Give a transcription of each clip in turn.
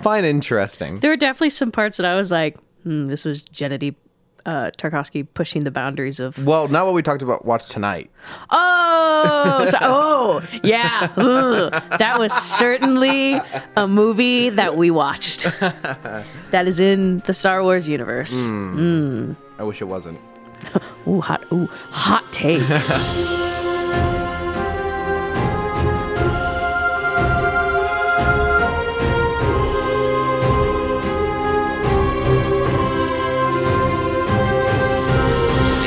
find interesting. There were definitely some parts that I was like, this was Genndy Tartakovsky pushing the boundaries of... Well, not what we talked about watch tonight. Yeah. Ugh. That was certainly a movie that we watched. That is in the Star Wars universe. I wish it wasn't. Hot take.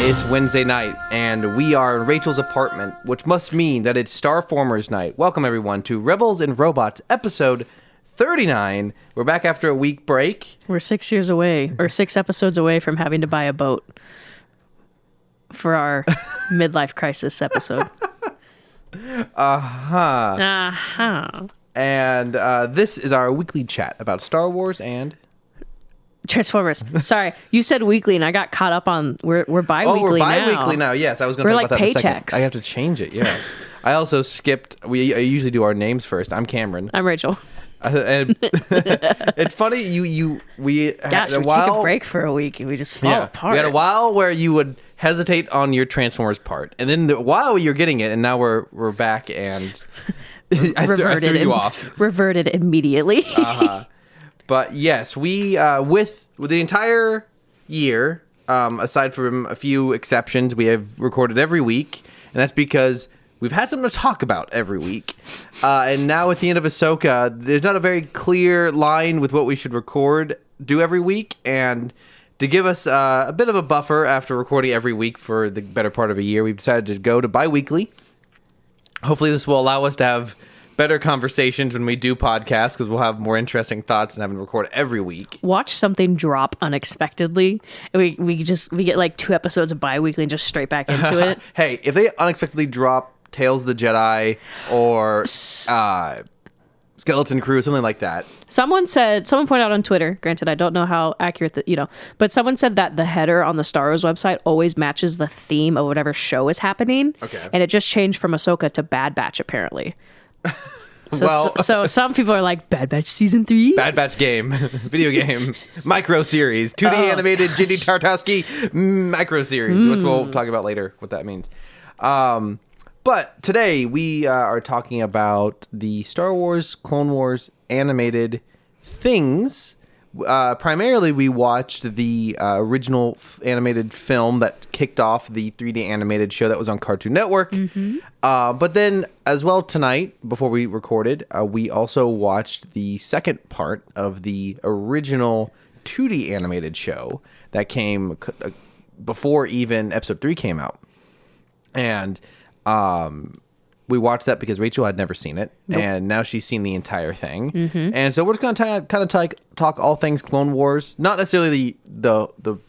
It's Wednesday night, and we are in Rachel's apartment, which must mean that it's Starformers night. Welcome, everyone, to Rebels and Robots, episode 39. We're back after a week break. We're 6 years away, or 6 episodes away from having to buy a boat for our midlife crisis episode. And this is our weekly chat about Star Wars and... Transformers. Sorry, you said weekly, and I got caught up on we're bi-weekly now. Oh, we're bi-weekly now. Yes, I was going to talk about that in a second. Paychecks. I have to change it. Yeah, I also skipped. I usually do our names first. I'm Cameron. I'm Rachel. And it's funny. We had a while, take a break for a week and we just fall apart. We had a while where you would hesitate on your Transformers part, and then while you're getting it, and now we're back and I threw you off. Reverted immediately. But yes, we with the entire year, aside from a few exceptions, we have recorded every week, and that's because we've had something to talk about every week. And now at the end of Ahsoka, there's not a very clear line with what we should do every week, and to give us a bit of a buffer after recording every week for the better part of a year, we've decided to go to bi-weekly. Hopefully this will allow us to have better conversations when we do podcasts, because we'll have more interesting thoughts than having to record every week. Watch something drop unexpectedly, and we get like 2 episodes of bi-weekly and just straight back into it. Hey, if they unexpectedly drop Tales of the Jedi or Skeleton Crew, something like that. Someone pointed out on Twitter, granted I don't know how accurate but someone said that the header on the Star Wars website always matches the theme of whatever show is happening. Okay. And it just changed from Ahsoka to Bad Batch, apparently. So some people are like, Bad Batch Season 3? Bad Batch game. Video game. Micro series. 2D animated Genndy Tartakovsky micro series, which we'll talk about later, what that means. But today we are talking about the Star Wars Clone Wars animated things. Primarily, we watched the original animated film that kicked off the 3D animated show that was on Cartoon Network. But then, as well, tonight, before we recorded, we also watched the second part of the original 2D animated show that came before even Episode 3 came out. And we watched that because Rachel had never seen it, and now she's seen the entire thing. And so we're just going to kind of talk all things Clone Wars, not necessarily the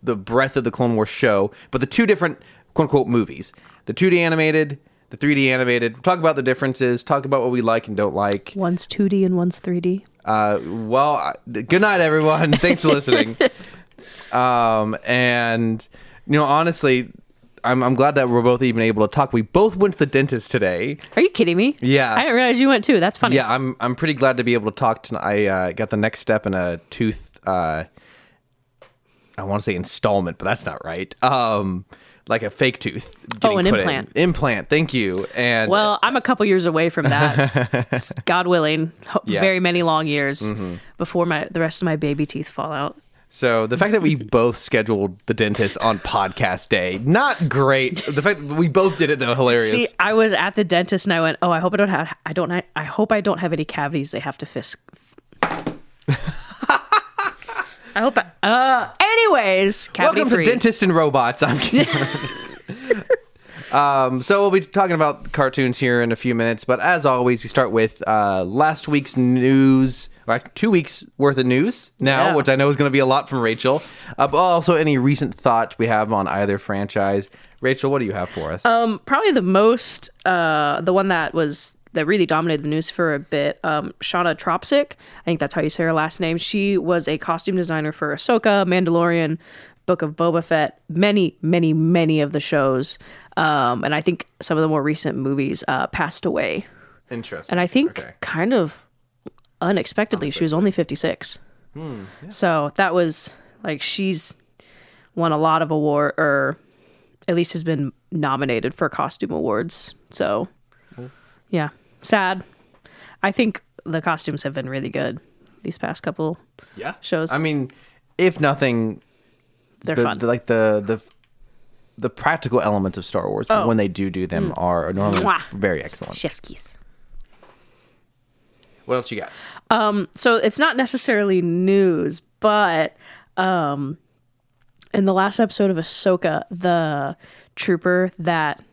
breadth of the Clone Wars show, but the 2 different quote-unquote movies. The 2D animated, the 3D animated. We'll talk about the differences, talk about what we like and don't like. One's 2D and one's 3D. Good night, everyone. Thanks for listening. And, honestly... I'm glad that we're both even able to talk. We both went to the dentist today. Are you kidding me? Yeah. I didn't realize you went too. That's funny. Yeah, I'm pretty glad to be able to talk tonight. I got the next step in a tooth, I want to say installment, but that's not right. Like a fake tooth. An implant. Implant, thank you. And well, I'm a couple years away from that. God willing. Very many long years before the rest of my baby teeth fall out. So the fact that we both scheduled the dentist on podcast day, not great. The fact that we both did it though, hilarious. See, I was at the dentist and I went, I hope I don't have any cavities they have to fix. Anyways, cavity welcome free. to Dentists and Robots. I'm Cameron. So we'll be talking about cartoons here in a few minutes, but as always, we start with last week's news. 2 weeks worth of news now, which I know is going to be a lot from Rachel. But also any recent thoughts we have on either franchise. Rachel, what do you have for us? Probably the most, the one that really dominated the news for a bit. Shauna Tropsic, I think that's how you say her last name. She was a costume designer for Ahsoka, Mandalorian, Book of Boba Fett, many, many, many of the shows. And I think some of the more recent movies passed away. Interesting. And I think kind of unexpectedly, she was only 56. So that was like, she's won a lot of award, or at least has been nominated for costume awards. So yeah, sad. I think the costumes have been really good these past couple shows. I mean, if nothing, they're fun. The practical elements of Star Wars, when they do them, are normally very excellent. Chef's kiss. What else you got? So it's not necessarily news, but in the last episode of Ahsoka, the trooper that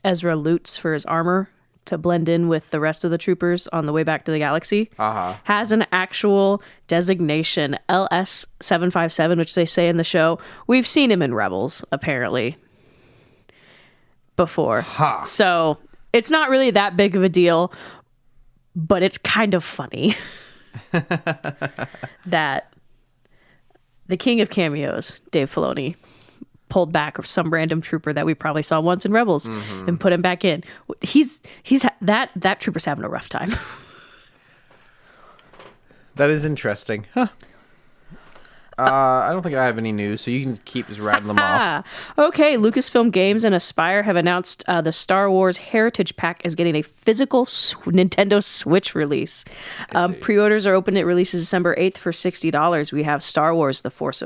Ezra loots for his armor to blend in with the rest of the troopers on the way back to the galaxy has an actual designation, LS-757, which they say in the show. We've seen him in Rebels, apparently, before. So it's not really that big of a deal, but it's kind of funny that the king of cameos, Dave Filoni, pulled back some random trooper that we probably saw once in Rebels and put him back in. That trooper's having a rough time. That is interesting. Huh. I don't think I have any news, so you can keep just rattling them off. Okay, Lucasfilm Games and Aspyr have announced the Star Wars Heritage Pack is getting a physical Nintendo Switch release. Pre-orders are open. It releases December 8th for $60. We have Star Wars The Force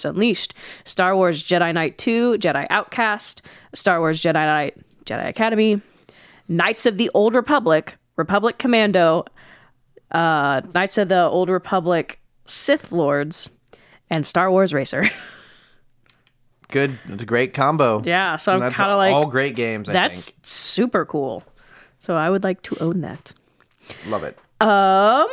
Unleashed, Star Wars Jedi Knight 2, Jedi Outcast, Star Wars Jedi Knight, Jedi Academy, Knights of the Old Republic, Republic Commando, Knights of the Old Republic Sith Lords, and Star Wars Racer. Good. It's a great combo. Yeah, so I'm kind of like... all great games, I think. That's super cool. So I would like to own that. Love it. Now,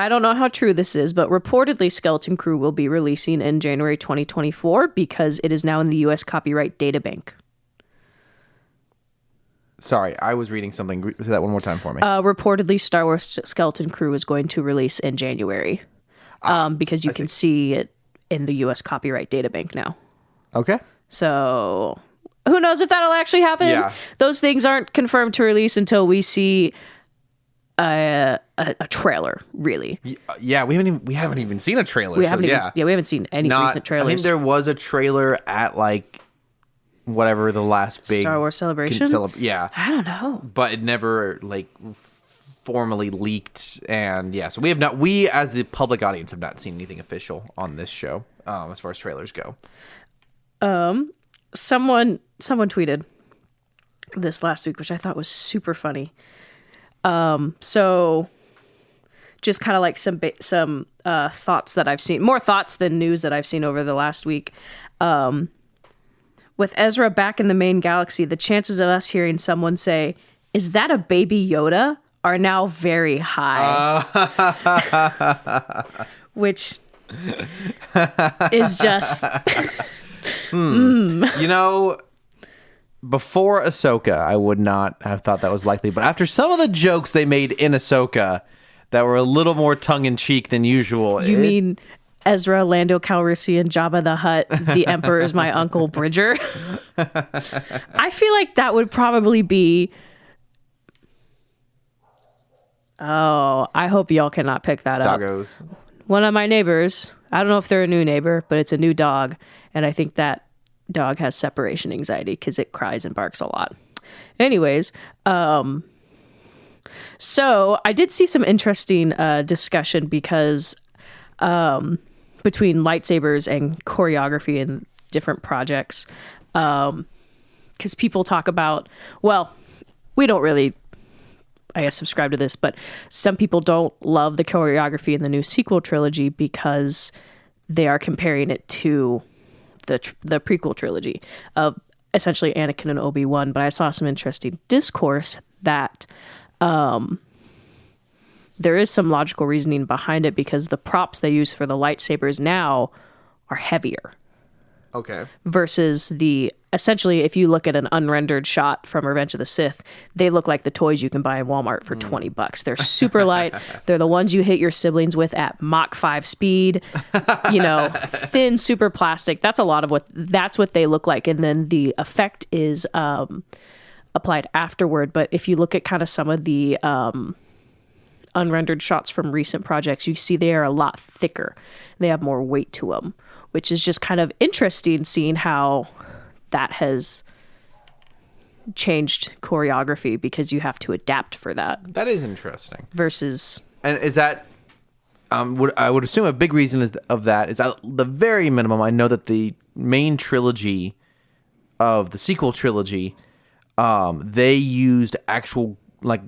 I don't know how true this is, but reportedly Skeleton Crew will be releasing in January 2024 because it is now in the U.S. Copyright Databank. Sorry, I was reading something. Say that one more time for me. Reportedly, Star Wars Skeleton Crew is going to release in January. Because you can see it in the U.S. Copyright Databank now. Okay. So who knows if that'll actually happen? Yeah. Those things aren't confirmed to release until we see a trailer, really. Yeah, we haven't even seen a trailer. We haven't seen any recent trailers. I think there was a trailer at whatever the last big Star Wars Celebration. I don't know, but it never formally leaked, and so we as the public audience have not seen anything official on this show as far as trailers go. Someone tweeted this last week, which I thought was super funny. So just kind of like some thoughts that I've seen, more thoughts than news that I've seen over the last week. With Ezra back in the main galaxy, the chances of us hearing someone say, "Is that a baby Yoda?" are now very high. Which is just... Before Ahsoka, I would not have thought that was likely. But after some of the jokes they made in Ahsoka that were a little more tongue-in-cheek than usual... You mean Ezra, Lando Calrissian, Jabba the Hutt, the Emperor is my Uncle Bridger? I feel like that would probably be... Oh, I hope y'all cannot pick that up. Doggos. One of my neighbors, I don't know if they're a new neighbor, but it's a new dog. And I think that dog has separation anxiety because it cries and barks a lot. Anyways, so I did see some interesting discussion because between lightsabers and choreography and different projects. Because people talk about, we don't really... I guess subscribe to this, but some people don't love the choreography in the new sequel trilogy because they are comparing it to the prequel trilogy of essentially Anakin and Obi-Wan. But I saw some interesting discourse that there is some logical reasoning behind it because the props they use for the lightsabers now are heavier. Okay. Versus essentially, if you look at an unrendered shot from Revenge of the Sith, they look like the toys you can buy in Walmart for $20. They're super light. They're the ones you hit your siblings with at Mach 5 speed. Thin, super plastic. That's what they look like. And then the effect is applied afterward. But if you look at kind of some of the unrendered shots from recent projects, you see they are a lot thicker. They have more weight to them, which is just kind of interesting seeing how that has changed choreography because you have to adapt for that. That is interesting. Versus... And is that... I would assume a big reason of that is at the very minimum, I know that the main trilogy of the sequel trilogy, they used actual like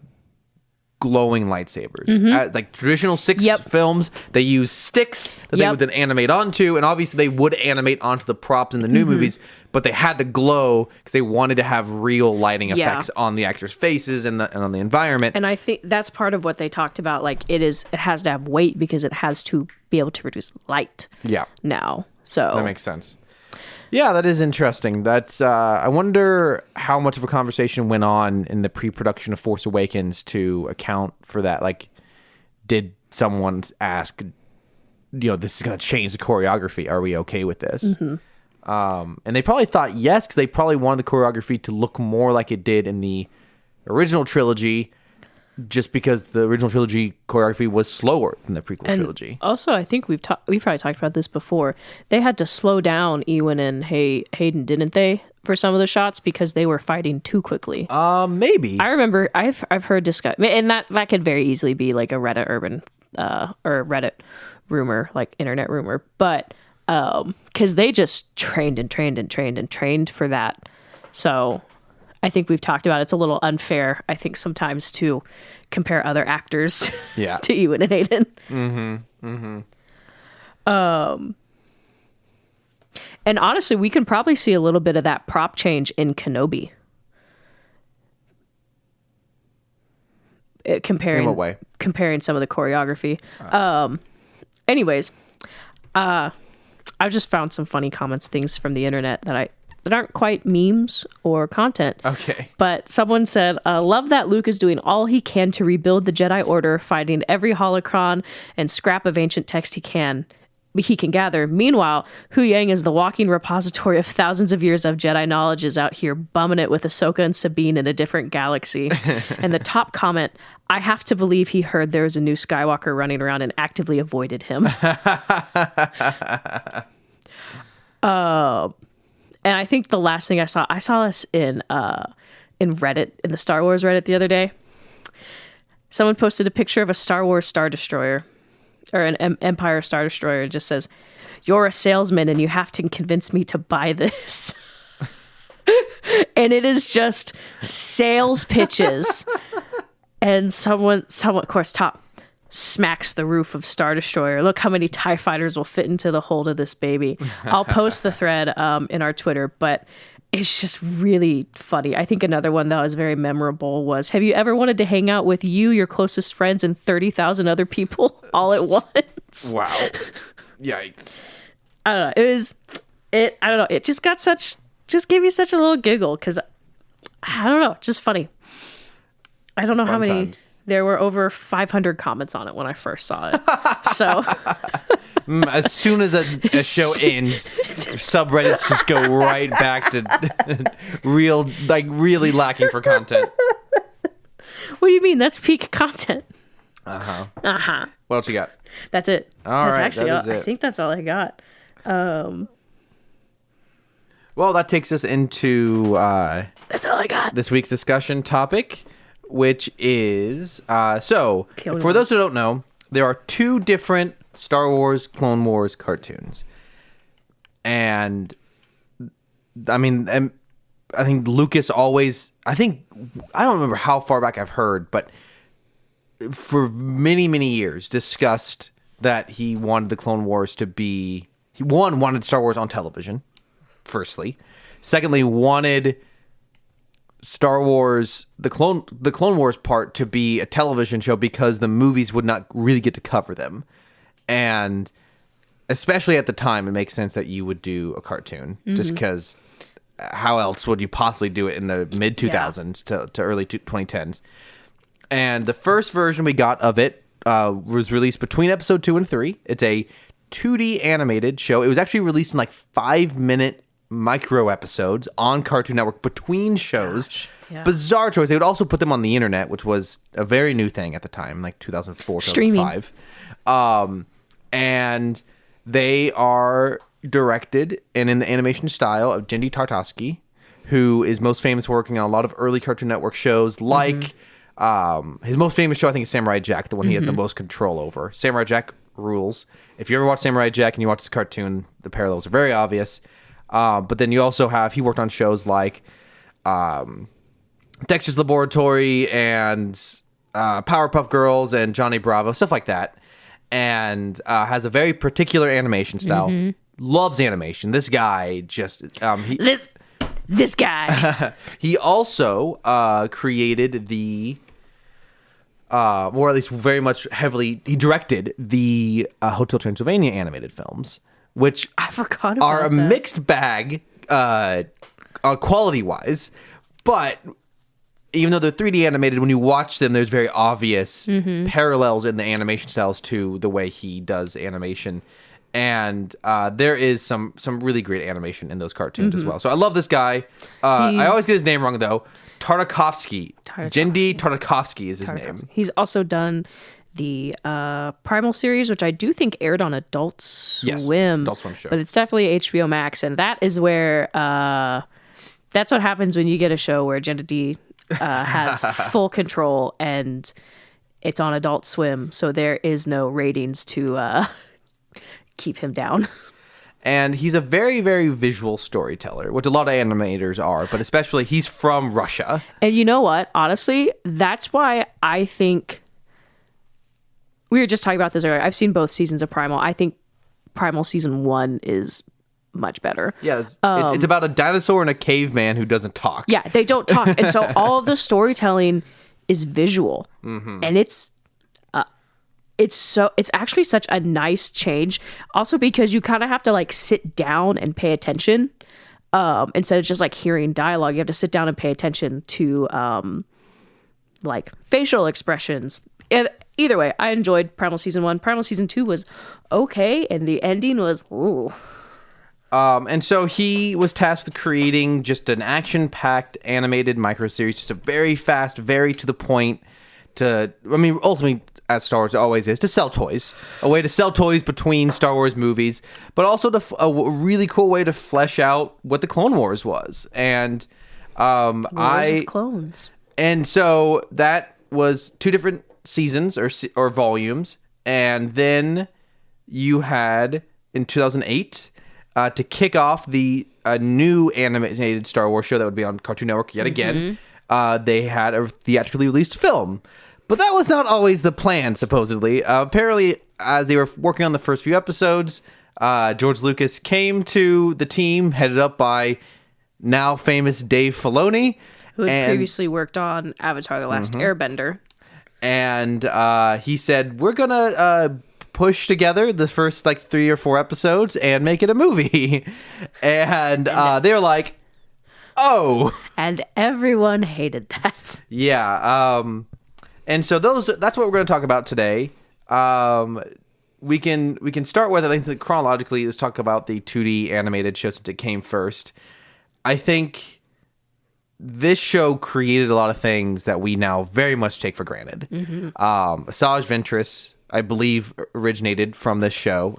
glowing lightsabers. Like traditional six films, they use sticks that they would then animate onto, and obviously they would animate onto the props in the new movies, but they had to glow because they wanted to have real lighting effects on the actors' faces and on the environment. And I think that's part of what they talked about. Like it has to have weight because it has to be able to produce light. Yeah. Now, so that makes sense. Yeah, that is interesting. That's I wonder how much of a conversation went on in the pre-production of Force Awakens to account for that. Like, did someone ask, this is going to change the choreography? Are we okay with this? And they probably thought yes, because they probably wanted the choreography to look more like it did in the original trilogy, just because the original trilogy choreography was slower than the prequel trilogy. Also, I think we've probably talked about this before. They had to slow down Ewan and Hayden, didn't they, for some of the shots because they were fighting too quickly? Maybe. I remember I've heard discuss, and that could very easily be like a Reddit urban or Reddit rumor, like internet rumor, but because they just trained for that. So I think we've talked about it's a little unfair, I think, sometimes to compare other actors to Ewan and Hayden. And honestly, we can probably see a little bit of that prop change in Kenobi. In what way? Comparing some of the choreography. Anyways, I've just found some funny things from the internet that aren't quite memes or content. Okay. But someone said, love that Luke is doing all he can to rebuild the Jedi Order, finding every holocron and scrap of ancient text he can gather. Meanwhile, Hu Yang is the walking repository of thousands of years of Jedi knowledge, is out here bumming it with Ahsoka and Sabine in a different galaxy. And the top comment, I have to believe he heard there was a new Skywalker running around and actively avoided him. And I think the last thing I saw this in Reddit, in the Star Wars Reddit the other day. Someone posted a picture of a Star Wars Star Destroyer, or an Empire Star Destroyer. It just says, "You're a salesman and you have to convince me to buy this." And it is just sales pitches. And someone, of course, top smacks the roof of Star Destroyer. Look how many TIE fighters will fit into the hold of this baby. I'll post the thread in our Twitter, but it's just really funny. I think another one that was very memorable was, have you ever wanted to hang out with you, your closest friends, and 30,000 other people all at once? Wow. Yikes. I don't know. I don't know. It just gave me such a little giggle because, I don't know, just funny. I don't know how many... There were over 500 comments on it when I first saw it. So as soon as a show ends, subreddits just go right back to really lacking for content. What do you mean? That's peak content. Uh-huh. Uh-huh. What else you got? That's it. All that's right, actually that is it. I think that's all I got. Well, that takes us into that's all I got. This week's discussion topic, which is for those who don't know, there are two different Star Wars Clone Wars cartoons. And I mean, I think Lucas always, I don't remember how far back I've heard, but for many, many years discussed that he wanted the Clone Wars to be, he wanted Star Wars on television, firstly. Secondly, wanted Star Wars, the Clone Wars part, to be a television show because the movies would not really get to cover them. And especially at the time, it makes sense that you would do a cartoon, just because how else would you possibly do it in the mid 2000s to early 2010s? And the first version we got of it was released between episode 2 and 3. It's a 2D animated show. It was actually released in like 5-minute micro episodes on Cartoon Network between shows. yeah. Bizarre choice. They would also put them on the internet, which was a very new thing at the time, like 2004, Streaming. 2005. And they are directed and in the animation style of Genndy Tartakovsky, who is most famous for working on a lot of early Cartoon Network shows, like his most famous show, I think, is Samurai Jack, the one he has the most control over. Samurai Jack rules. If you ever watch Samurai Jack and you watch this cartoon, the parallels are very obvious. But then you also he worked on shows like Dexter's Laboratory and Powerpuff Girls and Johnny Bravo, stuff like that. And has a very particular animation style. Loves animation. This guy just... This guy. He also created or at least very much heavily, he directed the Hotel Transylvania animated films, which I forgot about are a that. mixed bag quality-wise, but even though they're 3D animated, when you watch them, there's very obvious parallels in the animation styles to the way he does animation. And there is some really great animation in those cartoons as well. So I love this guy. I always get his name wrong, though. Tartakovsky. Genndy Tartakovsky is his name. He's also done the Primal series, which I do think aired on Adult Swim. Yes, Adult Swim show. But it's definitely HBO Max. And that is where... that's what happens when you get a show where Genndy has full control and it's on Adult Swim. So there is no ratings to... keep him down. And he's a very, very visual storyteller, which a lot of animators are, but especially he's from Russia. And you know what? Honestly, that's why I think we were just talking about this earlier. I've seen both seasons of Primal. I think Primal season 1 is much better. Yeah, it's about a dinosaur and a caveman who doesn't talk. Yeah, they don't talk. And so all of the storytelling is visual. And it's actually such a nice change. Also because you kind of have to like sit down and pay attention instead of just like hearing dialogue. You have to sit down and pay attention to like facial expressions. And either way, I enjoyed Primal season 1. Primal season 2 was okay, and the ending was ooh. And so he was tasked with creating just an action-packed animated micro-series, just a very fast, very to the point ultimately, as Star Wars always is, to sell toys. A way to sell toys between Star Wars movies, but also a really cool way to flesh out what the Clone Wars was. And Wars of Clones. And so that was 2 different seasons or volumes. And then you had, in 2008, to kick off the new animated Star Wars show that would be on Cartoon Network yet again, they had a theatrically released film. But that was not always the plan, supposedly. Apparently, as they were working on the first few episodes, George Lucas came to the team, headed up by now famous Dave Filoni. Who had previously worked on Avatar: The Last Airbender. And he said, we're going to push together the first 3 or 4 episodes and make it a movie. And they were like, oh. And everyone hated that. Yeah. And so that's what we're going to talk about today. We can start with, I think chronologically, let's talk about the 2D animated show since it came first. I think this show created a lot of things that we now very much take for granted. Asajj Ventress, I believe, originated from this show.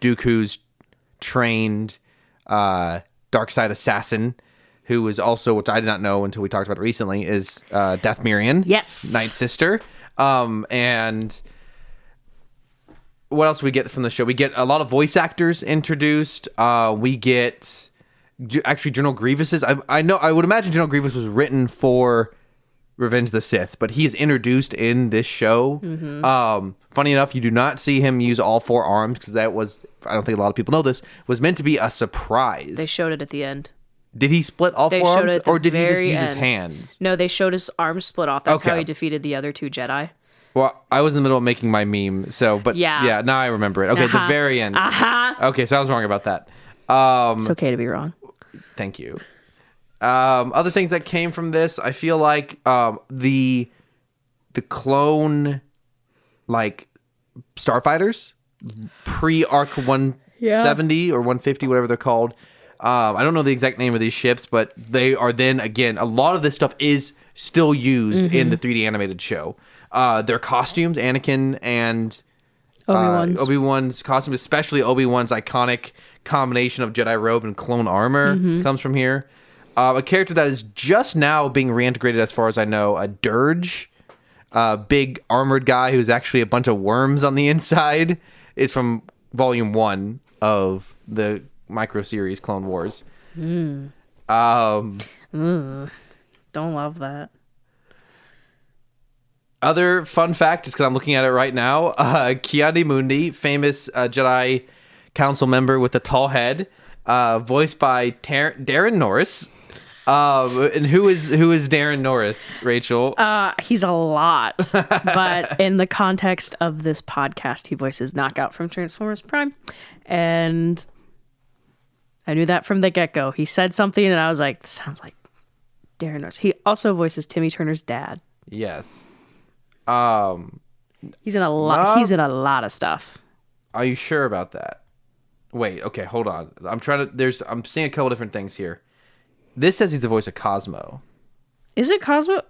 Dooku's trained dark side assassin, who is also, which I did not know until we talked about it recently, is Dathmirian. Yes. Night's sister. And what else do we get from the show? We get a lot of voice actors introduced. We get actually General Grievous's. I would imagine General Grievous was written for Revenge of the Sith, but he is introduced in this show. Funny enough, you do not see him use all 4 arms because that was, I don't think a lot of people know this, was meant to be a surprise. They showed it at the end. Did he split all 4 arms, or did he just use his hands? No, they showed his arms split off. That's how he defeated the other 2 Jedi. Well, I was in the middle of making my meme, yeah, now I remember it. Okay, the very end. Okay, so I was wrong about that. It's okay to be wrong. Thank you. Other things that came from this, I feel like the clone starfighters pre-Arc 170 or 150, whatever they're called. I don't know the exact name of these ships, but they are then, again, a lot of this stuff is still used in the 3D animated show. Their costumes, Anakin and Obi-Wan's costume, especially Obi-Wan's iconic combination of Jedi robe and clone armor comes from here. A character that is just now being reintegrated, as far as I know, a Dirge, a big armored guy who's actually a bunch of worms on the inside, is from Volume 1 of the micro series Clone Wars. Don't love that. Other fun fact, just because I'm looking at it right now, Kiadi Mundi, famous Jedi Council member with the tall head, voiced by Darren Norris. And who is Darren Norris, Rachel? He's a lot, but in the context of this podcast, he voices Knockout from Transformers Prime, and I knew that from the get-go. He said something, and I was like, "This sounds like Darren Norris." He also voices Timmy Turner's dad. Yes. He's in a lot. He's in a lot of stuff. Are you sure about that? Wait. Okay. Hold on. I'm seeing a couple different things here. This says he's the voice of Cosmo. Is it Cosmo?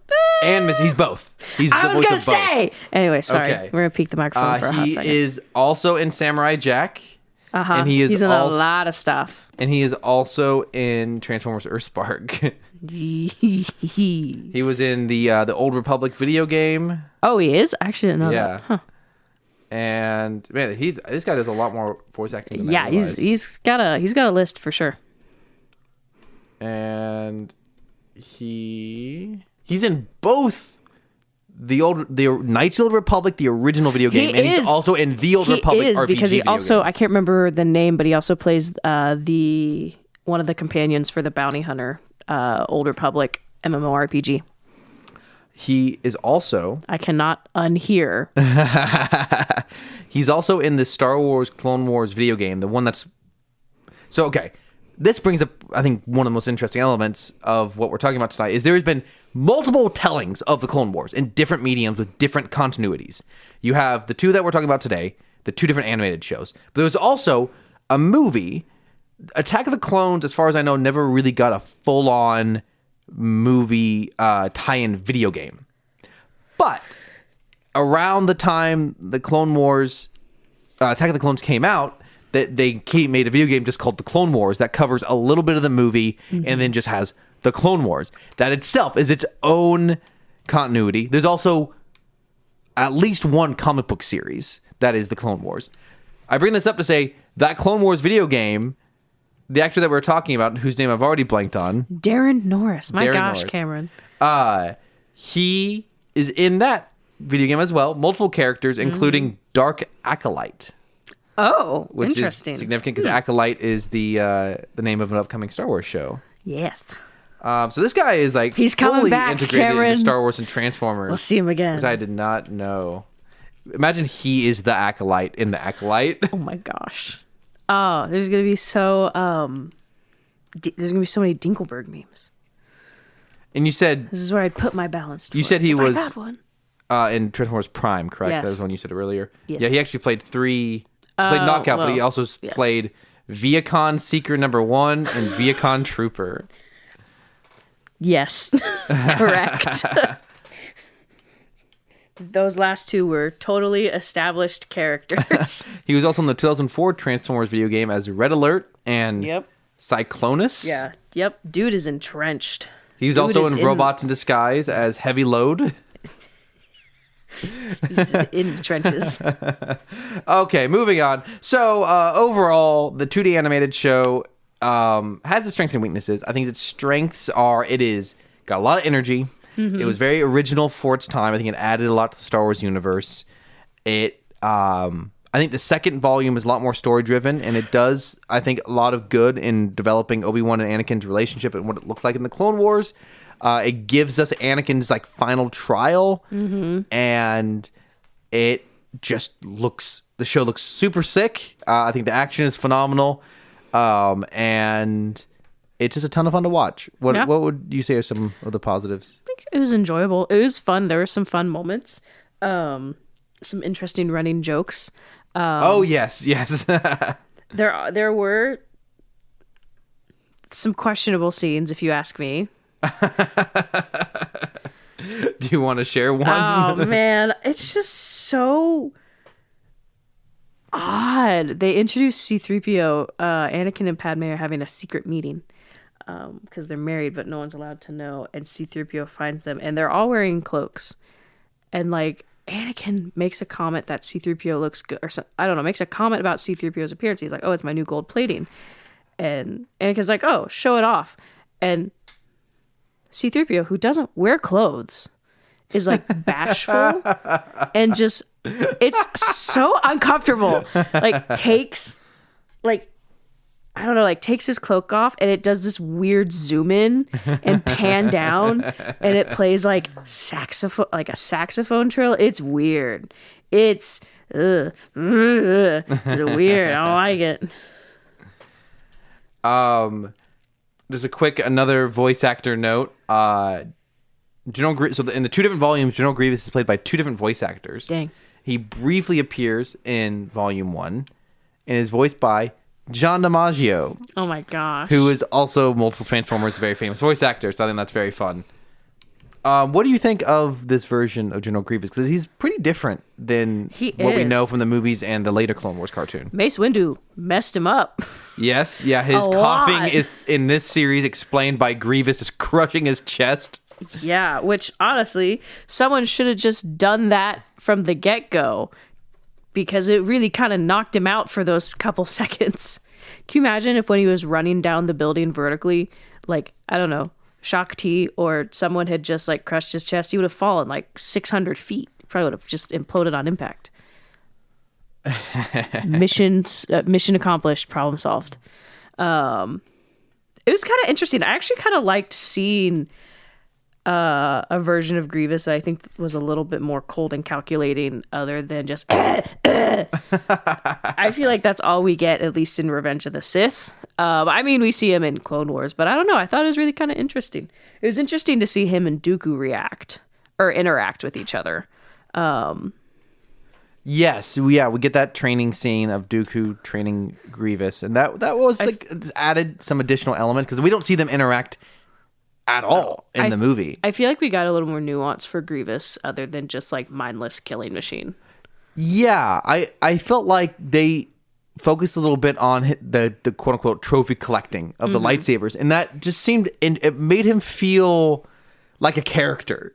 And he's both. He's the voice of both. I was gonna say. Anyway, sorry. Okay. We're gonna peek the microphone for a hot second. He is also in Samurai Jack. And he's in a lot of stuff. And he is also in Transformers Earthspark. He was in the Old Republic video game. Oh, he is? I actually didn't know that. Huh. And man, this guy does a lot more voice acting than I realized. he's got a list for sure. And he's in both the Knights of the Old Republic, the original video game, and he's also in the Old Republic RPG because he also game. I can't remember the name, but he also plays one of the companions for the Bounty Hunter Old Republic MMORPG. He is also... I cannot unhear. He's also in the Star Wars Clone Wars video game, the one that's... So, okay. This brings up, I think, one of the most interesting elements of what we're talking about tonight is there has been multiple tellings of the Clone Wars in different mediums with different continuities. You have the two that we're talking about today, the two different animated shows. But there's also a movie. Attack of the Clones, as far as I know, never really got a full-on movie tie-in video game. But around the time the Clone Wars, Attack of the Clones came out, that they made a video game just called The Clone Wars that covers a little bit of the movie and then just has The Clone Wars. That itself is its own continuity. There's also at least one comic book series that is The Clone Wars. I bring this up to say that Clone Wars video game, the actor that we're talking about, whose name I've already blanked on. Darren Norris. My gosh, Cameron. He is in that video game as well. Multiple characters, including Dark Acolyte. Oh, which interesting. Is significant because Acolyte is the name of an upcoming Star Wars show. Yes. So this guy is like he's coming fully back, integrated Cameron. into Star Wars and Transformers. We'll see him again. Which I did not know. Imagine he is the Acolyte in the Acolyte. Oh my gosh. Oh, there's gonna be so many Dinkelberg memes. And you said this is where I'd put my balance. You said he was I got one. In Transformers Prime, correct? Yes. That was when you said it earlier. Yes. Yeah, he actually played played Knockout, but he also played Viacon Seeker number 1 and Viacon Trooper. Yes, correct. Those last two were totally established characters. He was also in the 2004 Transformers video game as Red Alert and Cyclonus. Yeah, yep. Dude is entrenched. He was also in Robots in Disguise as Heavy Load. He's in the trenches. Okay, moving on. So overall, the 2D animated show has its strengths and weaknesses. I think its strengths are it is got a lot of energy. It was very original for its time. I think it added a lot to the Star Wars universe. I think the second volume is a lot more story driven, and it does, I think, a lot of good in developing Obi-Wan and Anakin's relationship and what it looked like in the Clone Wars. It gives us Anakin's like final trial, and it just looks. The show looks super sick. I think the action is phenomenal, and it's just a ton of fun to watch. What would you say are some of the positives? I think it was enjoyable. It was fun. There were some fun moments. Some interesting running jokes. Oh yes. There were. some questionable scenes, if you ask me. Do you want to share one? Oh man, it's just so odd. They introduced C-3PO. Anakin and Padme are having a secret meeting because they're married, but no one's allowed to know. And C-3PO finds them, and they're all wearing cloaks. And like Anakin makes a comment that C-3PO looks good, or I don't know, makes a comment about C-3PO's appearance. He's like, "Oh, it's my new gold plating," and Anakin's like, "Oh, show it off." And C-3PO, who doesn't wear clothes, is like bashful and just, it's so uncomfortable. Like takes his cloak off and it does this weird zoom in and pan down and it plays like a saxophone trill. It's weird. It's weird. I don't like it. There's a quick another voice actor note. In the two different volumes, General Grievous is played by two different voice actors. Dang. He briefly appears in Volume 1 and is voiced by John DiMaggio. Oh my gosh. Who is also multiple Transformers, very famous voice actor. So I think that's very fun. What do you think of this version of General Grievous? Because he's pretty different than what we know from the movies and the later Clone Wars cartoon. Mace Windu messed him up. Yes, yeah. His coughing is in this series explained by Grievous just crushing his chest. Yeah, which honestly, someone should have just done that from the get-go because it really kind of knocked him out for those couple seconds. Can you imagine if when he was running down the building vertically, like, I don't know, Shakti or someone had just like crushed his chest, he would have fallen like 600 feet. Probably would have just imploded on impact. Mission accomplished, problem solved. It was kind of interesting. I actually kind of liked seeing a version of Grievous that I think was a little bit more cold and calculating other than just I feel like that's all we get, at least in Revenge of the Sith. I mean, we see him in Clone Wars, but I don't know. I thought it was really kind of interesting. It was interesting to see him and Dooku interact with each other. Yes, we get that training scene of Dooku training Grievous, and that was added some additional element because we don't see them interact at all in the movie. I feel like we got a little more nuance for Grievous other than just like mindless killing machine. Yeah, I felt like they focused a little bit on the quote unquote trophy collecting of the lightsabers, and that just it made him feel like a character,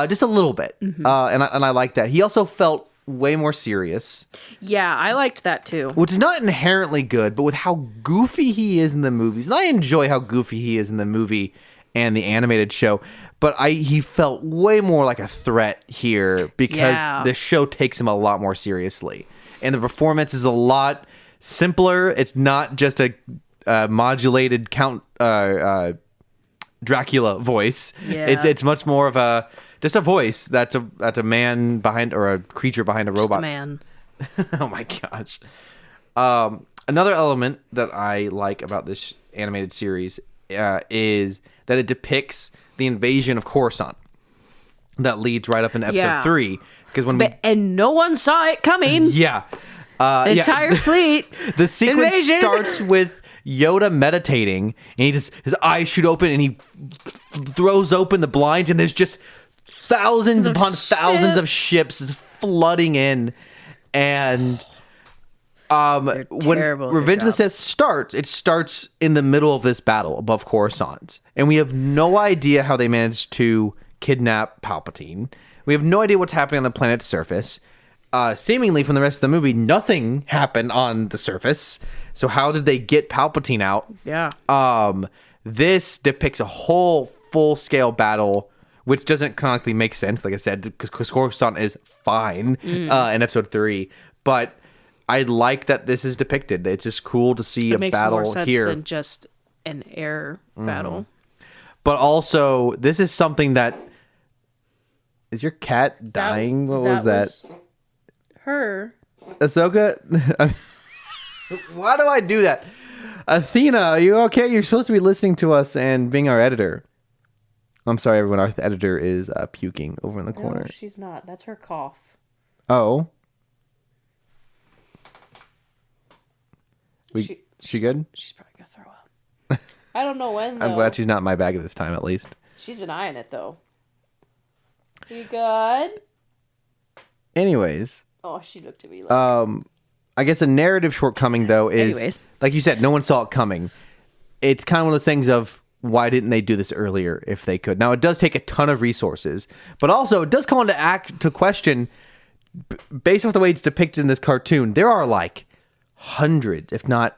just a little bit, and I like that. He also felt way more serious. Yeah, I liked that too. Which is not inherently good, but with how goofy he is in the movies, and I enjoy how goofy he is in the movie and the animated show, but he felt way more like a threat here because the show takes him a lot more seriously. And the performance is a lot simpler. It's not just a modulated Count Dracula voice. Yeah. It's much more of just a voice that's a man behind, or a creature behind a robot. Just a man. Oh my gosh. Another element that I like about this animated series is that it depicts the invasion of Coruscant that leads right up in episode 3. Because and no one saw it coming. Yeah. The entire fleet. The sequence starts with Yoda meditating, and his eyes shoot open, and he throws open the blinds, and there's just thousands upon thousands of ships flooding in. And when Revenge of the Sith starts, it starts in the middle of this battle above Coruscant, and we have no idea how they managed to kidnap Palpatine. We have no idea what's happening on the planet's surface. Seemingly from the rest of the movie, nothing happened on the surface. So how did they get Palpatine out? Yeah. This depicts a whole full-scale battle, which doesn't canonically make sense, like I said, because Coruscant is fine in episode 3, but I like that this is depicted. It's just cool to see a battle here. It makes more sense than just an air battle. But also, this is something that... Is your cat dying? What was that? Was her. Ahsoka? Why do I do that? Athena, are you okay? You're supposed to be listening to us and being our editor. I'm sorry, everyone. Our editor is puking over in the corner. No, she's not. That's her cough. Oh. She good? She's probably gonna throw up. I don't know when, though. I'm glad she's not in my bag at this time, at least. She's been eyeing it, though. You good? Anyways. Oh, she looked at me like... I guess a narrative shortcoming, though, is... Like you said, no one saw it coming. It's kind of one of those things of, why didn't they do this earlier if they could? Now, it does take a ton of resources, but also it does call into question, based off the way it's depicted in this cartoon, there are like hundreds, if not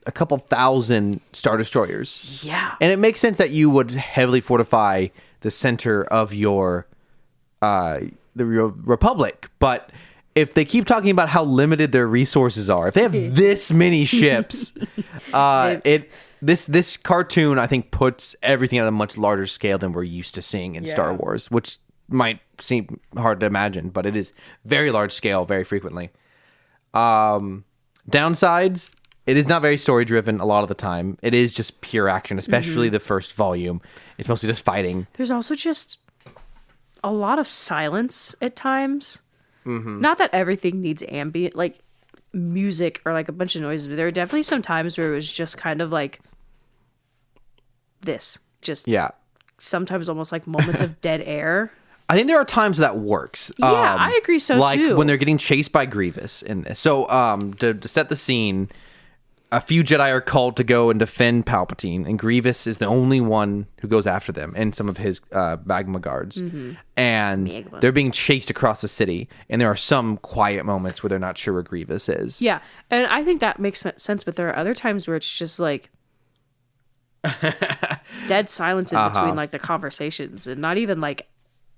a couple thousand Star Destroyers. Yeah. And it makes sense that you would heavily fortify the center of your republic, but if they keep talking about how limited their resources are, if they have this many ships, this cartoon, I think, puts everything on a much larger scale than we're used to seeing in Star Wars, which might seem hard to imagine, but it is very large scale very frequently. Downsides, it is not very story driven a lot of the time. It is just pure action, especially the first volume. It's mostly just fighting. There's also just a lot of silence at times. Not that everything needs ambient, like, music or, like, a bunch of noises, but there are definitely some times where it was just kind of like this. Just sometimes almost like moments of dead air. I think there are times that works. Yeah, I agree so, like too. Like when they're getting chased by Grievous in this. So, to set the scene, a few Jedi are called to go and defend Palpatine, and Grievous is the only one who goes after them and some of his magma guards. And they're being chased across the city, and there are some quiet moments where they're not sure where Grievous is. Yeah, and I think that makes sense, but there are other times where it's just like dead silence in between like the conversations, and not even like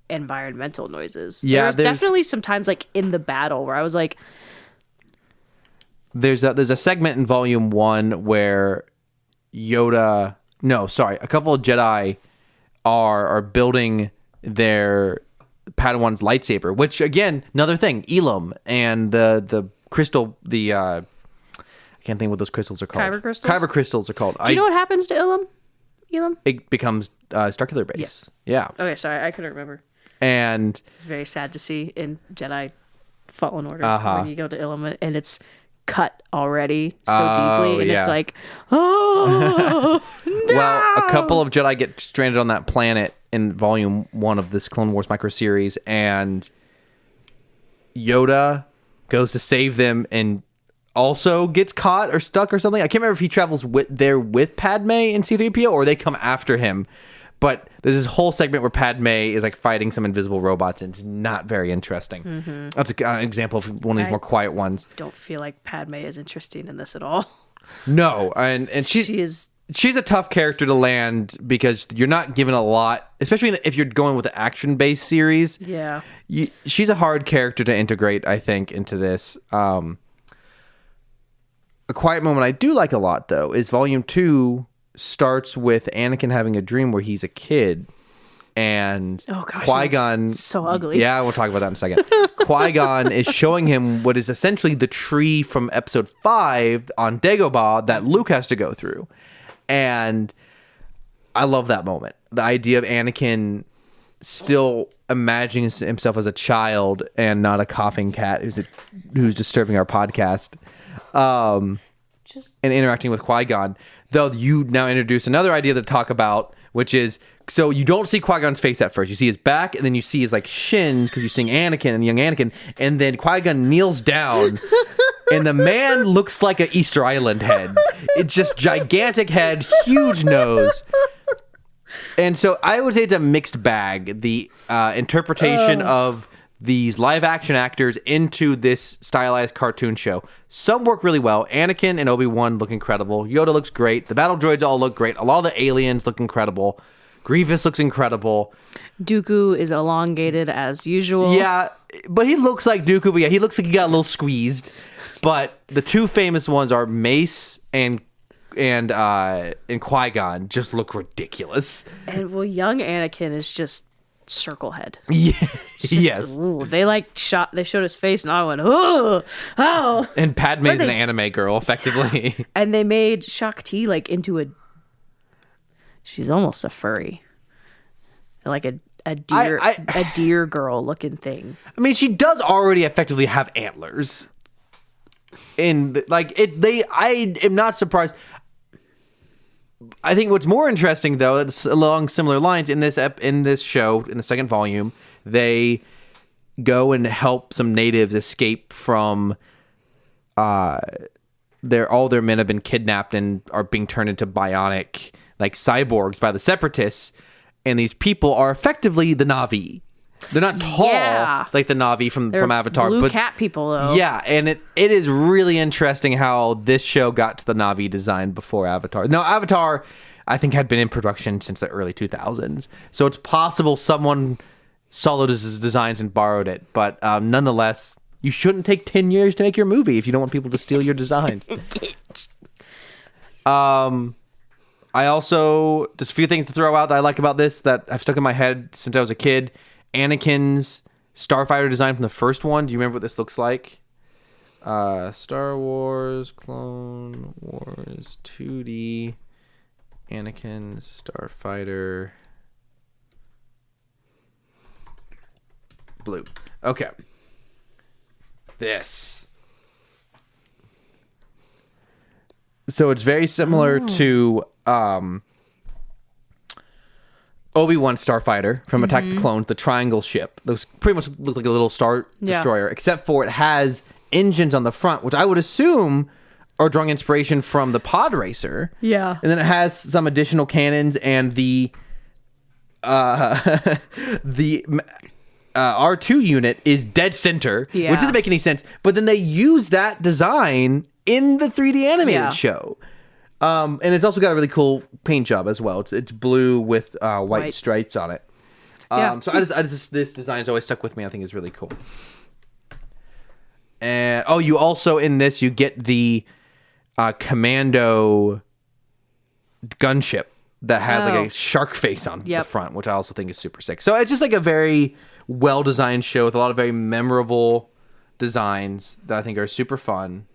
environmental noises. Yeah, there's definitely some times like in the battle where I was like, There's a segment in Volume 1 where a couple of Jedi are building their Padawan's lightsaber, which, again, another thing, Elam and the crystal, I can't think what those crystals are called. Kyber crystals? Kyber crystals are called. Do you know what happens to Elam? It becomes Starkiller base. Yes. Yeah. Okay, sorry, I couldn't remember. And it's very sad to see in Jedi Fallen Order when you go to Elam and it's cut already so deeply, and it's like, oh no! Well, a couple of Jedi get stranded on that planet in Volume 1 of this Clone Wars micro series, and Yoda goes to save them and also gets caught or stuck or something. I can't remember if he travels with Padme and C-3PO or they come after him. But there's this whole segment where Padme is like fighting some invisible robots, and it's not very interesting. That's an example of one of these more quiet ones. Don't feel like Padme is interesting in this at all. No, and she's a tough character to land because you're not given a lot, especially if you're going with an action-based series. Yeah, she's a hard character to integrate, I think, into this. A quiet moment I do like a lot, though, is Volume 2 starts with Anakin having a dream where he's a kid, and Qui-Gon, so ugly. Yeah, we'll talk about that in a second. Qui-Gon is showing him what is essentially the tree from Episode 5 on Dagobah that Luke has to go through, and I love that moment. The idea of Anakin still imagining himself as a child and not a coughing cat who's disturbing our podcast, and interacting with Qui-Gon. Though you now introduce another idea to talk about, which is, so you don't see Qui-Gon's face at first. You see his back, and then you see his like shins because you're seeing Anakin and young Anakin, and then Qui-Gon kneels down, and the man looks like an Easter Island head. It's just gigantic head, huge nose. And so I would say it's a mixed bag. The interpretation of these live action actors into this stylized cartoon show. Some work really well. Anakin and Obi-Wan look incredible. Yoda looks great. The battle droids all look great. A lot of the aliens look incredible. Grievous looks incredible. Dooku is elongated as usual. Yeah, but he looks like Dooku, but yeah, he looks like he got a little squeezed. But the two famous ones are Mace and Qui-Gon just look ridiculous. And young Anakin is just circle head. Yeah. Yes. Ooh, they showed his face, and I went, oh. And Padme's an anime girl, effectively. Yeah. And they made Shakti like into she's almost a furry, like a deer girl looking thing. I mean, she does already effectively have antlers. And like I am not surprised. I think what's more interesting, though, it's along similar lines in this show, in the second volume, they go and help some natives escape from all their men have been kidnapped and are being turned into bionic like cyborgs by the separatists, and these people are effectively the Na'vi. They're not tall like the Na'vi from Avatar, blue but cat people though. Yeah, and it is really interesting how this show got to the Na'vi design before Avatar. Now, Avatar, I think, had been in production since the early 2000s, so it's possible someone saw those designs and borrowed it. But nonetheless, you shouldn't take 10 years to make your movie if you don't want people to steal your designs. I also, just a few things to throw out that I like about this that I've stuck in my head since I was a kid. Anakin's starfighter design from the first one. Do you remember what this looks like? Star Wars Clone Wars 2D Anakin starfighter blue. Okay. This. So it's very similar to Obi-Wan starfighter from Attack of the Clones, the triangle ship. Those pretty much look like a little star destroyer, except for it has engines on the front, which I would assume are drawing inspiration from the pod racer. Yeah. And then it has some additional cannons, and the R2 unit is dead center, which doesn't make any sense. But then they use that design in the 3D animated show. And it's also got a really cool paint job as well. It's blue with white stripes on it. So this design's always stuck with me. I think it's really cool. And you also in this you get the commando gunship that has like a shark face on the front, which I also think is super sick. So it's just like a very well designed show with a lot of very memorable designs that I think are super fun.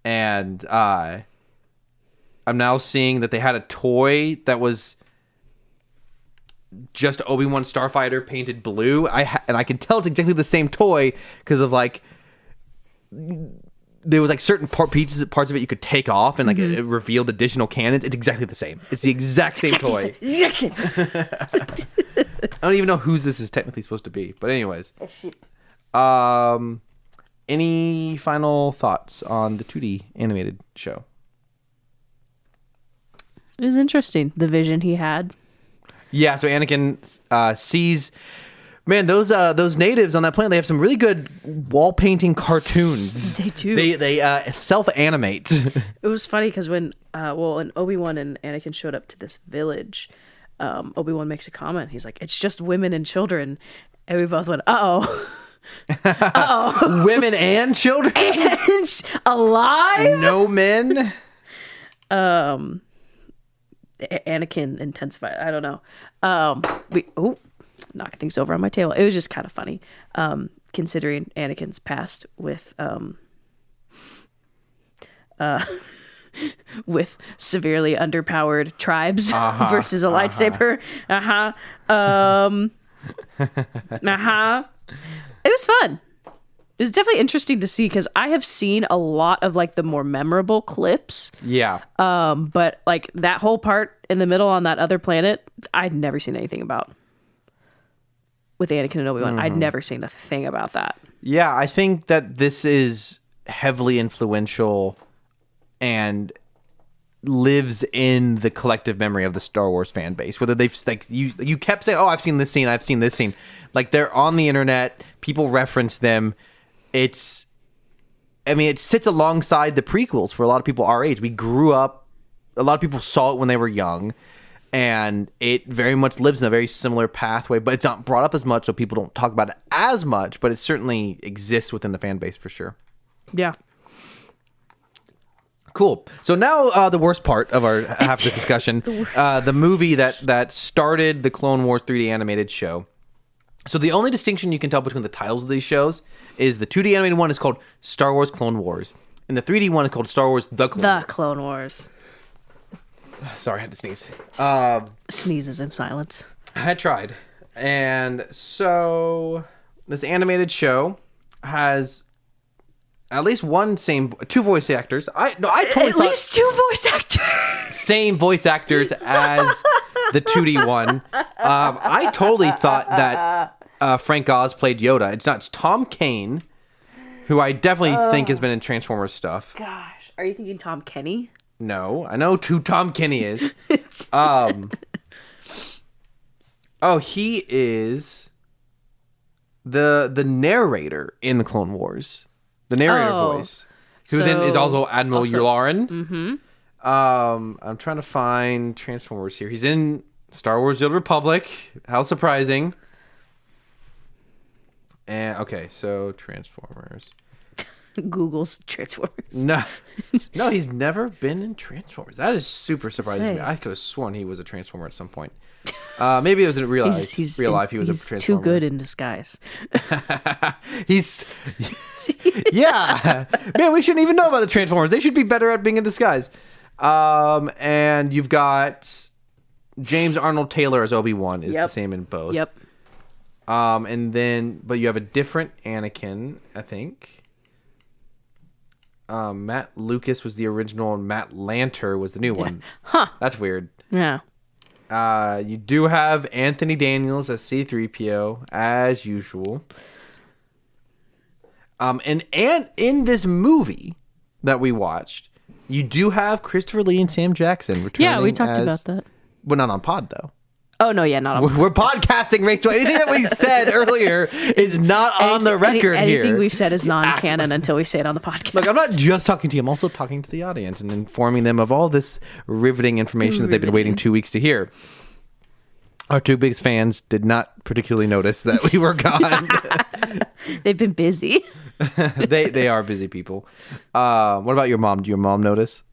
And I'm now seeing that they had a toy that was just Obi-Wan Starfighter painted blue. And I can tell it's exactly the same toy because of like there was like certain parts of it you could take off and like it revealed additional cannons. It's exactly the same. It's the exact same toy. I don't even know whose this is technically supposed to be, but anyways. Any final thoughts on the 2D animated show? It was interesting, the vision he had. Yeah, so Anakin sees... Man, those natives on that planet, they have some really good wall painting cartoons. They do. They self-animate. It was funny because when Obi-Wan and Anakin showed up to this village, Obi-Wan makes a comment. He's like, it's just women and children. And we both went, uh-oh. Uh-oh. Women and children? And alive? No men? Anakin intensified. I don't know. Knock things over on my table. It was just kind of funny, considering Anakin's past with severely underpowered tribes versus a lightsaber. It was fun. It was definitely interesting to see because I have seen a lot of like the more memorable clips. Yeah. But like that whole part in the middle on that other planet, I'd never seen anything about. With Anakin and Obi-Wan, I'd never seen a thing about that. Yeah, I think that this is heavily influential and lives in the collective memory of the Star Wars fan base. Whether they've like you kept saying, "Oh, I've seen this scene. I've seen this scene." Like they're on the internet, people reference them. It sits alongside the prequels for a lot of people our age. We grew up. A lot of people saw it when they were young. And it very much lives in a very similar pathway, but it's not brought up as much, so people don't talk about it as much, but it certainly exists within the fan base for sure. Yeah. Cool. So now the worst part of our half of the discussion, the movie that started the Clone Wars 3D animated show. So the only distinction you can tell between the titles of these shows is the 2D animated one is called Star Wars Clone Wars, and the 3D one is called Star Wars The Clone Wars. Sorry, I had to sneeze. Sneezes in silence. I tried. And so this animated show has at least two voice actors. I totally At least two voice actors. Same voice actors as the 2D one. I totally thought that Frank Oz played Yoda. It's not. It's Tom Kane, who I definitely think has been in Transformers stuff. Gosh, are you thinking Tom Kenny? No, I know who Tom Kenny is. He is the narrator in the Clone Wars. The narrator voice, who then is also Admiral Yularen. Mm-hmm. I'm trying to find Transformers here. He's in Star Wars: The Old Republic. How surprising! And okay, so Transformers. Google's Transformers. No, he's never been in Transformers. That is super surprising to me. I could have sworn he was a Transformer at some point. Maybe it was in real life. Real life, he was a Transformer. Too good in disguise. Yeah, man, we shouldn't even know about the Transformers. They should be better at being in disguise. And you've got James Arnold Taylor as Obi-Wan is the same in both. Yep. But you have a different Anakin, I think. Matt Lucas was the original, and Matt Lanter was the new one. Huh. That's weird. Yeah. You do have Anthony Daniels as C-3PO, as usual. And in this movie that we watched, you do have Christopher Lee and Sam Jackson returning. Yeah, we talked about that. Well, not on pod, though. Oh, no, yeah, not on We're podcasting, Rachel. Anything that we said earlier is not on the record here. Anything we've said is non-canon until we say it on the podcast. Look, I'm not just talking to you. I'm also talking to the audience and informing them of all this riveting information that they've been waiting 2 weeks to hear. Our two biggest fans did not particularly notice that we were gone. They've been busy. They are busy people. What about your mom? Do your mom notice?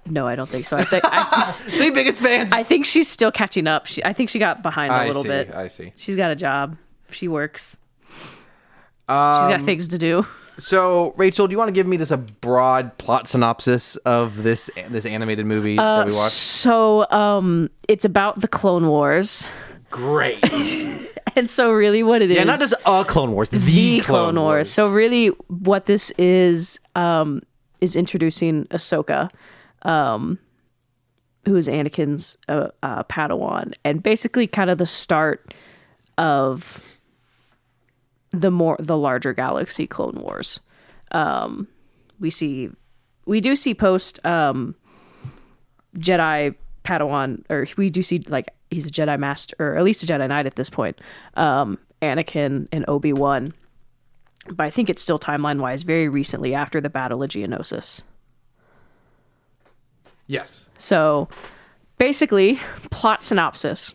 No, I don't think so. I think The biggest fans. I think she's still catching up. I think she got behind a little bit. I see. She's got a job. She works. She's got things to do. So, Rachel, do you want to give me just a broad plot synopsis of this animated movie that we watched? So, it's about the Clone Wars. Great. And so really what it is... Yeah, not just a Clone Wars, the Clone Wars. So really what this is introducing Ahsoka, who is Anakin's Padawan, and basically kind of the start of the larger galaxy Clone Wars. We do see post Jedi Padawan, or we do see like he's a Jedi Master, or at least a Jedi Knight at this point. Anakin and Obi-Wan, but I think it's still timeline wise very recently after the Battle of Geonosis. Yes. So basically, plot synopsis.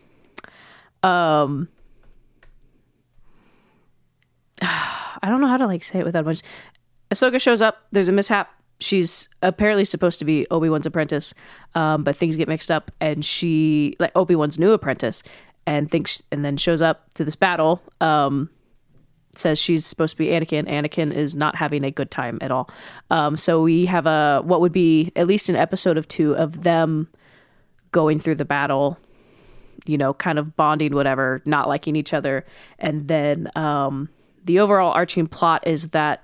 I don't know how to like say it without much. Ahsoka shows up. There's a mishap. She's apparently supposed to be Obi-Wan's apprentice, but things get mixed up, and she like Obi-Wan's new apprentice, and then shows up to this battle. Says she's supposed to be Anakin. Anakin is not having a good time at all. So we have what would be at least an episode of 2 of them going through the battle, kind of bonding, whatever, not liking each other. And then the overall arching plot is that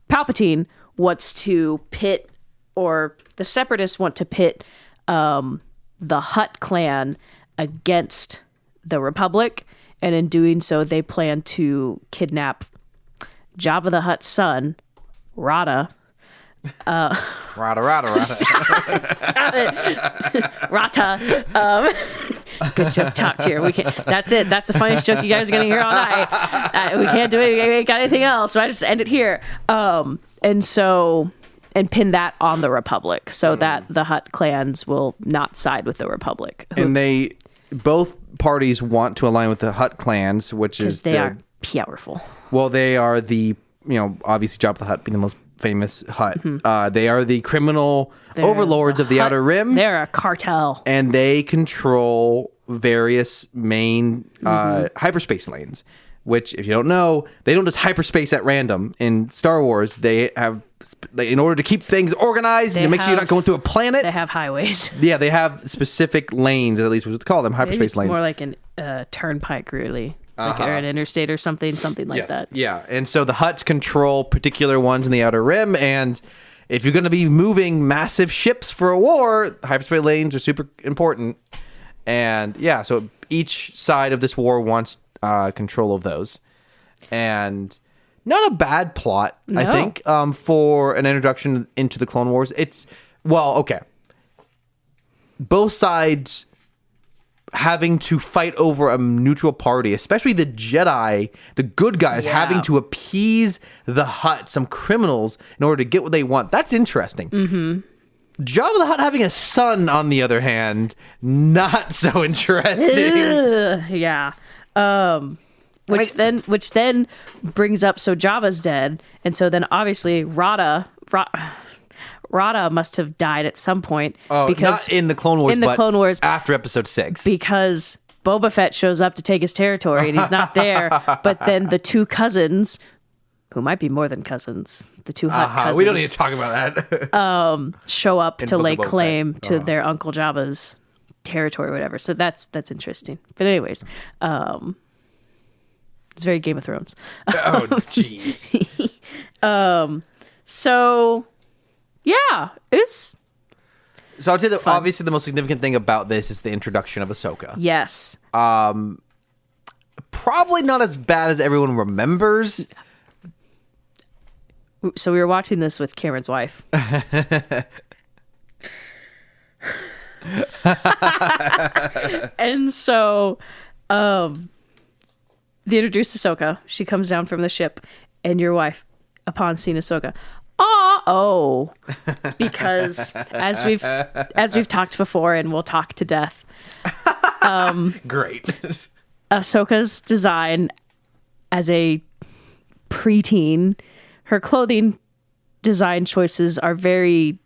Palpatine wants to pit, or the Separatists want to pit the Hutt clan against the Republic. And in doing so, they plan to kidnap Jabba the Hutt's son, Rata. Rata. Stop it. Rata. Good joke talked here. That's it. That's the funniest joke you guys are going to hear all night. We can't do it. We ain't got anything else. So I just end it here. And pin that on the Republic so that the Hutt clans will not side with the Republic. And both parties want to align with the Hutt clans, which is they are powerful. Well, they are obviously Jabba the Hutt being the most famous Hutt. Mm-hmm. They are the criminal overlords of the Outer Rim. They're a cartel. And they control various main hyperspace lanes, which, if you don't know, they don't just hyperspace at random. In Star Wars, they have, in order to keep things organized and to make sure you're not going through a planet. They have highways. Yeah, they have specific lanes, at least we would call them hyperspace lanes. More like a turnpike, really. like or an interstate or something like that. Yeah, and so the Hutts control particular ones in the Outer Rim, and if you're going to be moving massive ships for a war, hyperspace lanes are super important. And yeah, so each side of this war wants control of those. And not a bad plot, I think, for an introduction into the Clone Wars. Okay. Both sides having to fight over a neutral party, especially the Jedi, the good guys, having to appease the Hutt, some criminals, in order to get what they want. That's interesting. Mm-hmm. Jabba the Hutt having a son, on the other hand, not so interesting. Yeah. Which then brings up, so Jabba's dead, and so then obviously Rada must have died at some point. Oh, because not in the Clone Wars, in the Clone Wars after Episode 6. Because Boba Fett shows up to take his territory, and he's not there. But then the two cousins, who might be more than cousins, the two Hutt cousins. We don't need to talk about that. Show up to lay claim to their Uncle Jabba's territory or whatever. So that's interesting. But anyways, it's very Game of Thrones. Oh, jeez. So, yeah, it's... So I'd say that obviously the most significant thing about this is the introduction of Ahsoka. Yes. Probably not as bad as everyone remembers. So we were watching this with Cameron's wife. And so they introduced Ahsoka. She comes down from the ship, and your wife, upon seeing Ahsoka, because as we've talked before, and we'll talk to death. Great. Ahsoka's design as a preteen, her clothing design choices are very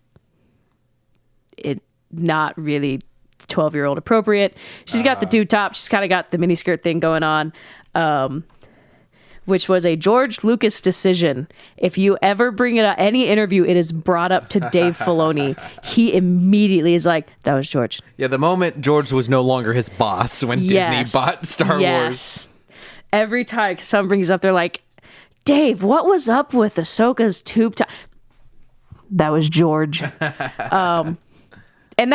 not really 12-year-old appropriate. She's got the dude top. She's kind of got the miniskirt thing going on, which was a George Lucas decision. If you ever bring it up, any interview, it is brought up to Dave Filoni. He immediately is like, that was George. Yeah, the moment George was no longer his boss when Disney bought Star Wars. Every time someone brings it up, they're like, Dave, what was up with Ahsoka's tube top? That was George. And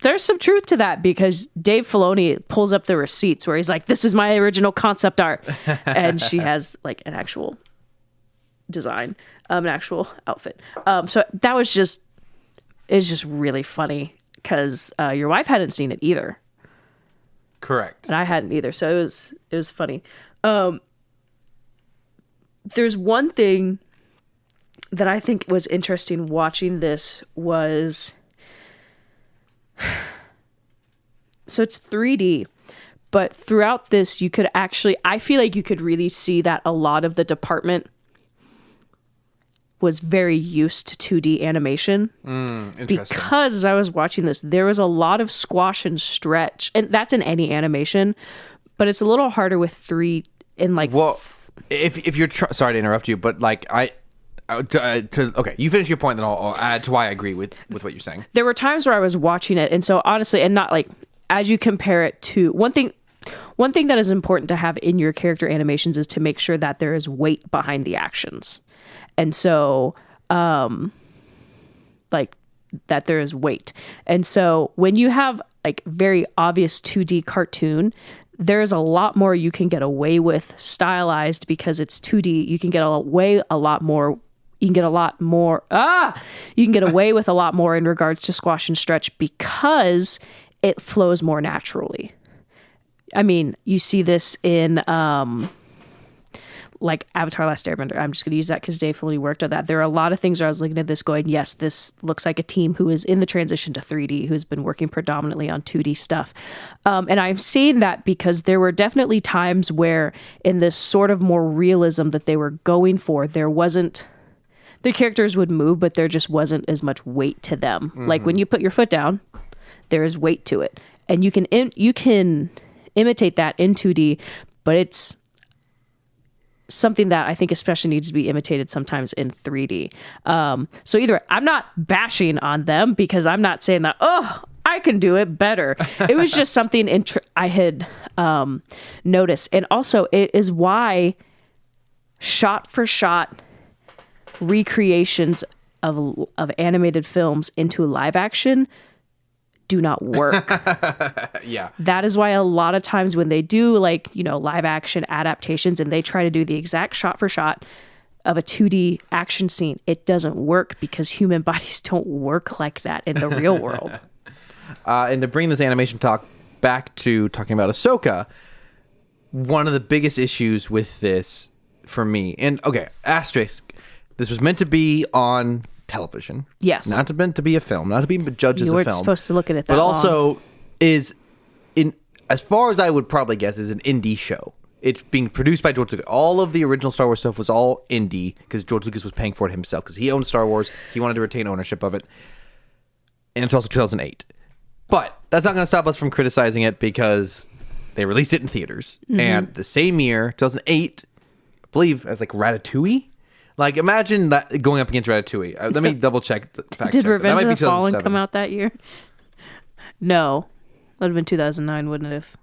there's some truth to that, because Dave Filoni pulls up the receipts where he's like, this is my original concept art. And she has like an actual design, an actual outfit. So that was just really funny, because your wife hadn't seen it either. Correct. And I hadn't either. So it was funny. There's one thing that I think was interesting watching this was, so it's 3D, but throughout this, you could actually, I feel like you could really see that a lot of the department was very used to 2D animation. Because as I was watching this, there was a lot of squash and stretch, and that's in any animation, but it's a little harder with 3 in like... Well, if you're... sorry to interrupt you, but like okay, you finish your point, then I'll add to why I agree with what you're saying. There were times where I was watching it, and so honestly, and not like, as you compare it to... One thing that is important to have in your character animations is to make sure that there is weight behind the actions. And so, like, that there is weight. And so when you have like very obvious 2D cartoon, there's a lot more you can get away with stylized, because it's 2D. You can get away a lot more. You can get away with a lot more in regards to squash and stretch, because it flows more naturally. I mean, you see this in like Avatar Last Airbender. I'm just going to use that because Dave Filoni worked on that. There are a lot of things where I was looking at this going, yes, this looks like a team who is in the transition to 3D, who's been working predominantly on 2D stuff. And I'm seeing that because there were definitely times where in this sort of more realism that they were going for, there wasn't... The characters would move, but there just wasn't as much weight to them. Mm-hmm. Like when you put your foot down, there is weight to it. And you can imitate that in 2D, but it's something that I think especially needs to be imitated sometimes in 3D. So either way, I'm not bashing on them, because I'm not saying that, I I can do it better. It was just something I had noticed. And also, it is why shot for shot recreations of animated films into live action do not work. Yeah. That is why a lot of times when they do live action adaptations and they try to do the exact shot for shot of a 2D action scene, it doesn't work because human bodies don't work like that in the real world. And to bring this animation talk back to talking about Ahsoka, one of the biggest issues with this for me, and okay, asterisk, this was meant to be on television. Yes. Not meant to be a film, not to be judged as a film. You weren't supposed to look at it that But long. also is, as far as I would probably guess, is an indie show. It's being produced by George Lucas. All of the original Star Wars stuff was all indie because George Lucas was paying for it himself because he owned Star Wars. He wanted to retain ownership of it. And it's also 2008. But that's not going to stop us from criticizing it because they released it in theaters. Mm-hmm. And the same year, 2008, I believe, as Ratatouille. Like, imagine that going up against Ratatouille. Let me double check. Did Revenge of the Fallen come out that year? No. That would have been 2009, wouldn't it have?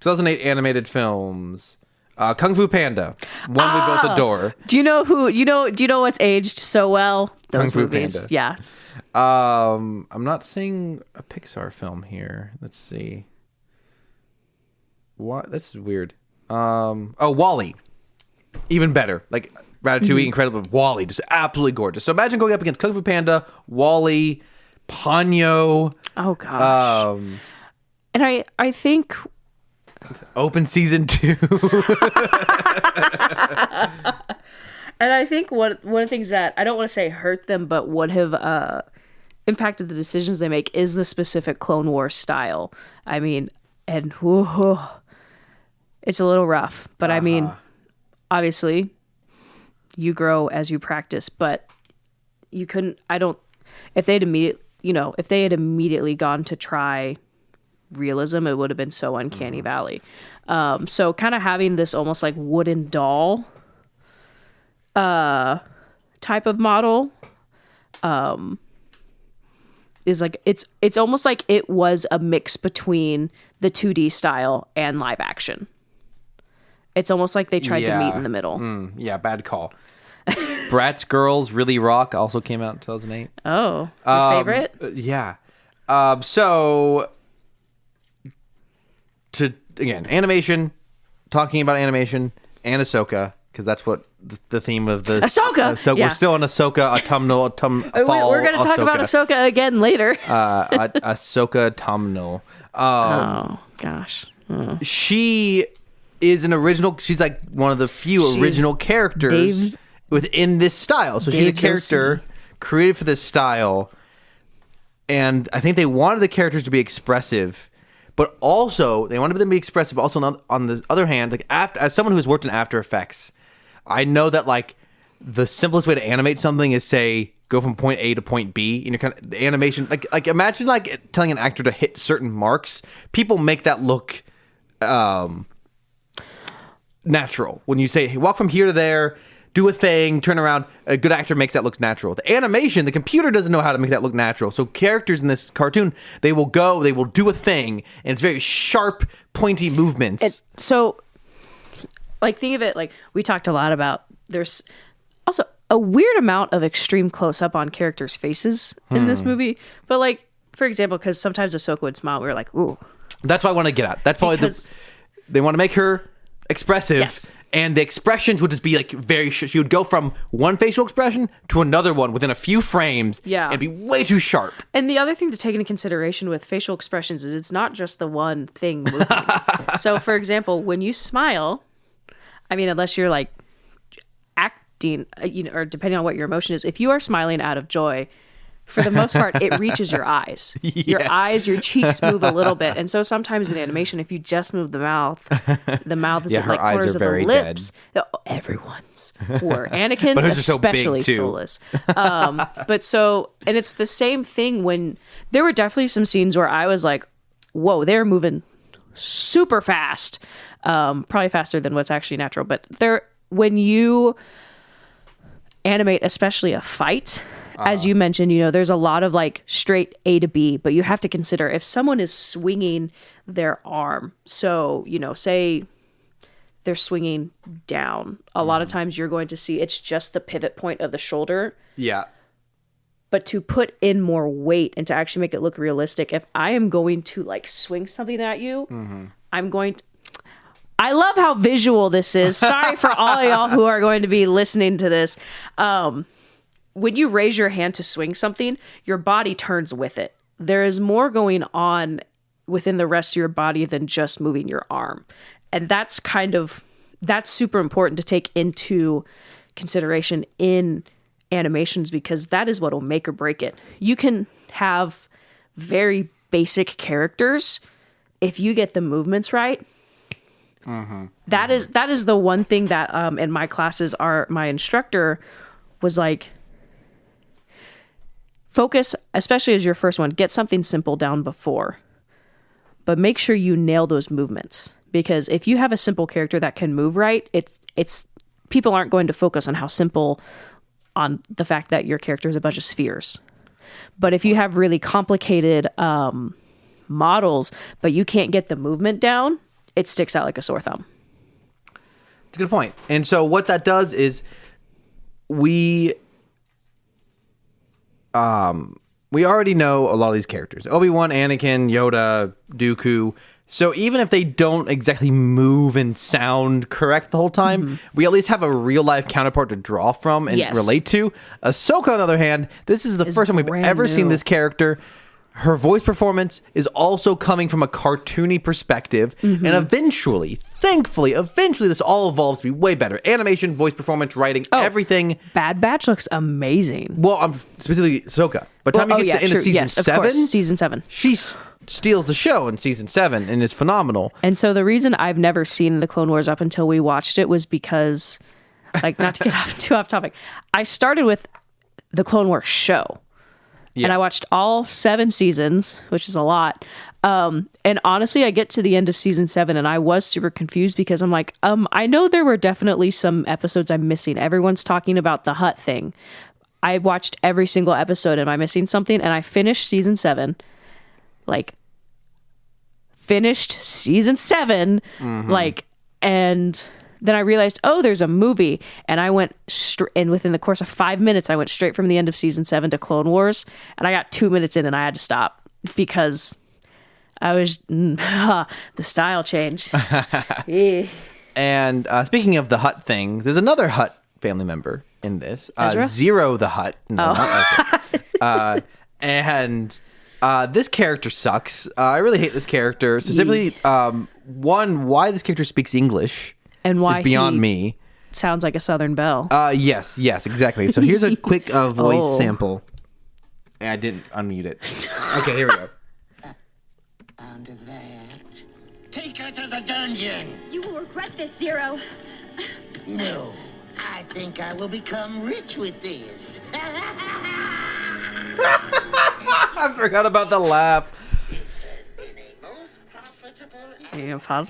2008 animated films. Kung Fu Panda. One we both adore. Do you know what's aged so well? Those Kung Fu movies. Panda. Yeah. I'm not seeing a Pixar film here. Let's see. What? This is weird. WALL-E. Even better. Like Ratatouille, incredible. WALL-E, just absolutely gorgeous. So imagine going up against Kung Fu Panda, WALL-E, Ponyo. Oh gosh. And I think Open season 2. And I think one of the things that I don't want to say hurt them, but would have impacted the decisions they make is the specific Clone Wars style. I mean, and it's a little rough, but I mean, obviously, you grow as you practice. But you couldn't. If they had immediately gone to try realism, it would have been so uncanny valley. So kind of having this almost like wooden doll type of model is like it's almost like it was a mix between the 2D style and live action. It's almost like they tried to meet in the middle. Yeah, bad call. Bratz Girls Really Rock also came out in 2008. Oh, your favorite? Yeah. So again, animation, talking about animation and Ahsoka, because that's what the theme of the Ahsoka. We're still on Ahsoka autumnal fall. We're going to talk about Ahsoka again later. Ahsoka autumnal. Oh gosh. She is an original. She's like one of the few original characters within this style. So she's a character created for this style, and I think they wanted the characters to be expressive. But also, they wanted them to be expressive. But also, on the other hand, like as someone who's worked in After Effects, I know that like the simplest way to animate something is say go from point A to point B. And you're kind of the animation, like imagine like telling an actor to hit certain marks. People make that look natural. When you say hey, walk from here to there, do a thing, turn around. A good actor makes that look natural. The animation, the computer doesn't know how to make that look natural. So characters in this cartoon, they will do a thing, and it's very sharp, pointy movements. So, like, think of it like we talked a lot about. There's also a weird amount of extreme close-up on characters' faces in this movie. But, like, for example, because sometimes Ahsoka would smile, we were like, ooh. That's what I want to get at. That's probably they want to make her expressive. Yes. And the expressions would just be like she would go from one facial expression to another one within a few frames. Yeah. And be way too sharp. And the other thing to take into consideration with facial expressions is it's not just the one thing moving. So, for example, when you smile, I mean, unless you're like acting, or depending on what your emotion is, if you are smiling out of joy, for the most part, it reaches your eyes. Yes. Your eyes, your cheeks move a little bit. And so sometimes in animation, if you just move the mouth is at like corners of the lips. Everyone's. Or Anakin's, especially soulless. And it's the same thing when there were definitely some scenes where I was like, whoa, they're moving super fast. Probably faster than what's actually natural. But when you animate, especially a fight, as you mentioned, there's a lot of like straight A to B, but you have to consider if someone is swinging their arm. So, say they're swinging down. A lot of times you're going to see it's just the pivot point of the shoulder. Yeah. But to put in more weight and to actually make it look realistic, if I am going to like swing something at you, I'm going to... I love how visual this is. Sorry for all of y'all who are going to be listening to this. When you raise your hand to swing something, your body turns with it. There is more going on within the rest of your body than just moving your arm. And that's super important to take into consideration in animations, because that is what will make or break it. You can have very basic characters. If you get the movements right, that is the one thing that in my classes my instructor was like, focus, especially as your first one, get something simple down before, but make sure you nail those movements, because if you have a simple character that can move right, it's people aren't going to focus on how simple, on the fact that your character is a bunch of spheres. But if you have really complicated models, but you can't get the movement down, it sticks out like a sore thumb. It's a good point. And so what that does is we already know a lot of these characters. Obi-Wan, Anakin, Yoda, Dooku. So even if they don't exactly move and sound correct the whole time, we at least have a real-life counterpart to draw from and relate to. Ahsoka, on the other hand, this is the first time we've ever seen this character. Her voice performance is also coming from a cartoony perspective. And eventually, thankfully, this all evolves to be way better. Animation, voice performance, writing, everything. Bad Batch looks amazing. Well, I'm specifically Ahsoka. By the time you get to the end of season 7, season 7, she steals the show in season 7 and is phenomenal. And so the reason I've never seen the Clone Wars up until we watched it was because, like, not to get too off topic, I started with the Clone Wars show. Yeah. And I watched all 7 seasons, which is a lot. And honestly, I get to the end of season 7 and I was super confused because I'm like, I know there were definitely some episodes I'm missing. Everyone's talking about the Hutt thing. I watched every single episode. Am I missing something? And I finished season 7. And then I realized, there's a movie. And I went and within the course of 5 minutes, I went straight from the end of season 7 to Clone Wars. And I got 2 minutes in and I had to stop because I was, the style change. And speaking of the Hutt thing, there's another Hutt family member in this. Zero the Hutt. No, not Ezra. And this character sucks. I really hate this character. Specifically, why this character speaks English. And why is beyond me. Sounds like a Southern Belle. Yes, exactly. So here's a quick voice sample. I didn't unmute it. Okay, here we go. Under that. Take her to the dungeon. You will regret this, Zero. No, I think I will become rich with this. I forgot about the laugh.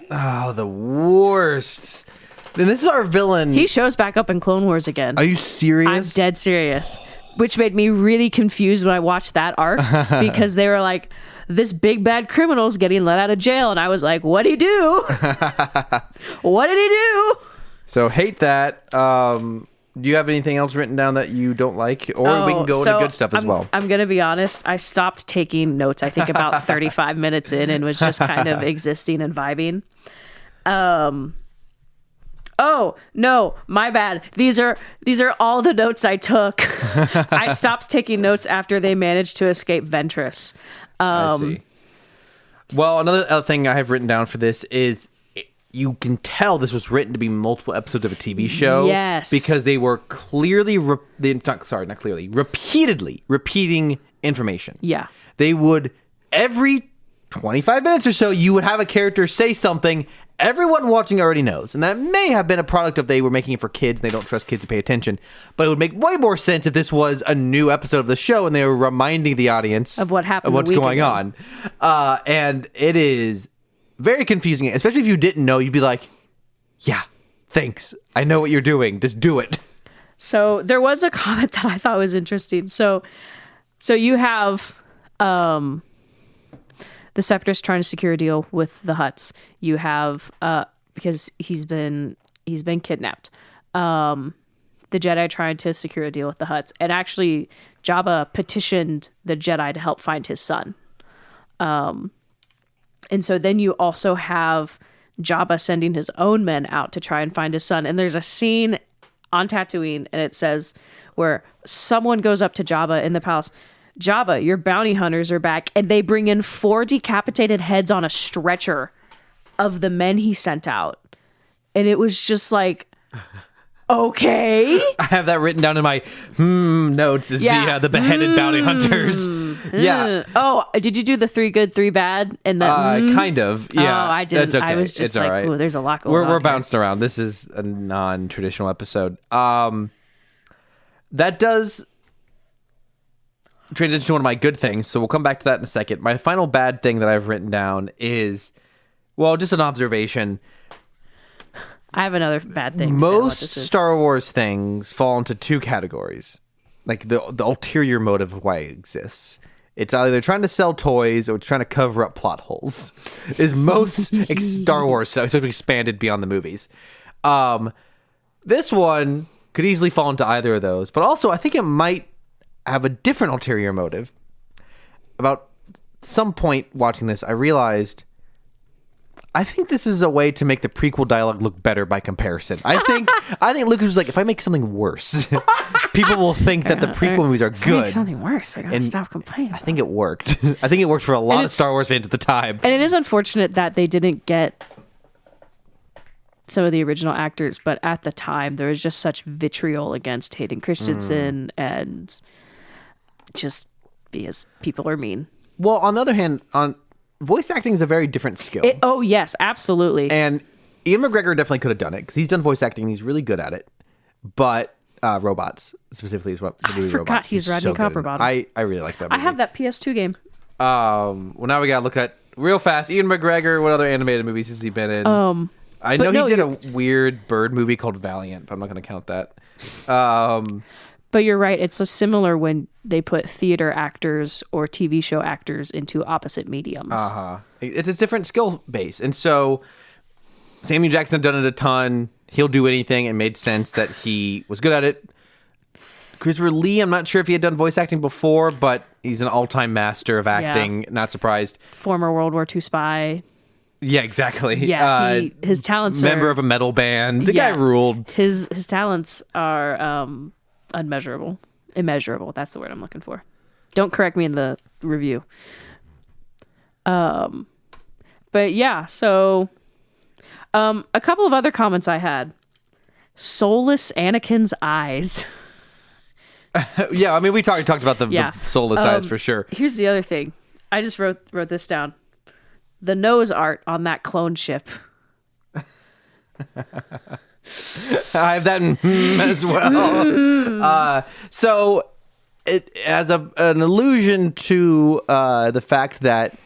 Oh, the worst. Then this is our villain. He shows back up in Clone Wars again. Are you serious? I'm dead serious. Which made me really confused when I watched that arc because they were like, this big bad criminal's getting let out of jail. And I was like, what'd he do? What did he do? So hate that. Do you have anything else written down that you don't like? Or we can go into good stuff as well. I'm going to be honest. I stopped taking notes, I think, about 35 minutes in and was just kind of existing and vibing. Oh, no, my bad. These are all the notes I took. I stopped taking notes after they managed to escape Ventress. I see. Well, another thing I have written down for this is you can tell this was written to be multiple episodes of a TV show. Yes. Because they were clearly, repeatedly repeating information. Yeah. They would, every 25 minutes or so, you would have a character say something everyone watching already knows. And that may have been a product of they were making it for kids and they don't trust kids to pay attention. But it would make way more sense if this was a new episode of the show and they were reminding the audience of what happened, of what's going on. And it is very confusing, especially if you didn't know. You'd be like, yeah, thanks. I know what you're doing. Just do it. So there was a comment that I thought was interesting. So you have the Separatists trying to secure a deal with the Hutts. You have because he's been kidnapped. The Jedi trying to secure a deal with the Hutts, and actually Jabba petitioned the Jedi to help find his son. And so then you also have Jabba sending his own men out to try and find his son. And there's a scene on Tatooine, and it says where someone goes up to Jabba in the palace. Jabba, your bounty hunters are back, and they bring in 4 decapitated heads on a stretcher of the men he sent out. And it was just like, okay. I have that written down in my notes. Is the beheaded bounty hunters? Yeah. Oh, did you do the 3 good, 3 bad? And then kind of. Yeah. Oh, I didn't. That's okay. I was just all like, right. ooh, there's a lot going on. We're bouncing around. This is a non-traditional episode. That does transition to one of my good things, so we'll come back to that in a second. My final bad thing that I've written down is, well, just an observation. I have another bad thing. Most Star Wars things fall into 2 categories. Like the ulterior motive of why it exists. It's either trying to sell toys or trying to cover up plot holes. Is most Star Wars stuff, especially expanded beyond the movies. This one could easily fall into either of those, but also I think it might have a different ulterior motive. About some point watching this, I realized I think this is a way to make the prequel dialogue look better by comparison. I think Lucas was like, if I make something worse, people will think that the prequel movies are good. Make something worse. They're gonna stop complaining. I think it worked. I think it worked for a lot of Star Wars fans at the time. And it is unfortunate that they didn't get some of the original actors, but at the time there was just such vitriol against Hayden Christensen and just because people are mean. Well, on the other hand, voice acting is a very different skill. Oh, yes, absolutely. And Ian McGregor definitely could have done it because he's done voice acting. He's really good at it. But robots, specifically, is what the movie I forgot Robots. he's Rodney so good. Copperbottom. I really like that movie. I have that PS2 game. Well, now we got to look at real fast. Ian McGregor, what other animated movies has he been in? I know he did a weird bird movie called Valiant, but I'm not going to count that. But you're right. It's similar when they put theater actors or TV show actors into opposite mediums. It's a different skill base. And so Samuel Jackson done it a ton. He'll do anything. It made sense that he was good at it. Christopher Lee, I'm not sure if he had done voice acting before, but he's an all-time master of acting. Yeah. Not surprised. Former World War II spy. Yeah, exactly. Yeah, his talents member of a metal band. The guy ruled. His talents are unmeasurable. Immeasurable. That's the word I'm looking for. Don't correct me in the review. But yeah, so a couple of other comments I had. Soulless Anakin's eyes. Yeah, I mean, we talked about the soulless eyes for sure. Here's the other thing. I just wrote this down. The nose art on that clone ship. I have that as well. So it as an allusion to the fact that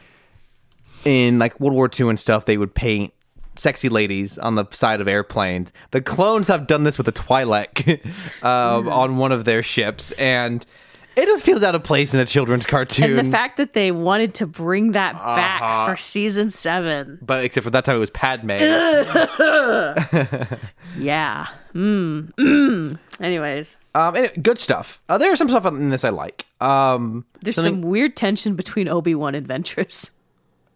in like World War II and stuff, they would paint sexy ladies on the side of airplanes. The clones have done this with a Twi'lek on one of their ships, and it just feels out of place in a children's cartoon. And the fact that they wanted to bring that back for season 7. But except for that time it was Padme. Yeah. Anyways. Anyway, good stuff. There are some stuff in this I like. There's some weird tension between Obi-Wan and Ventress.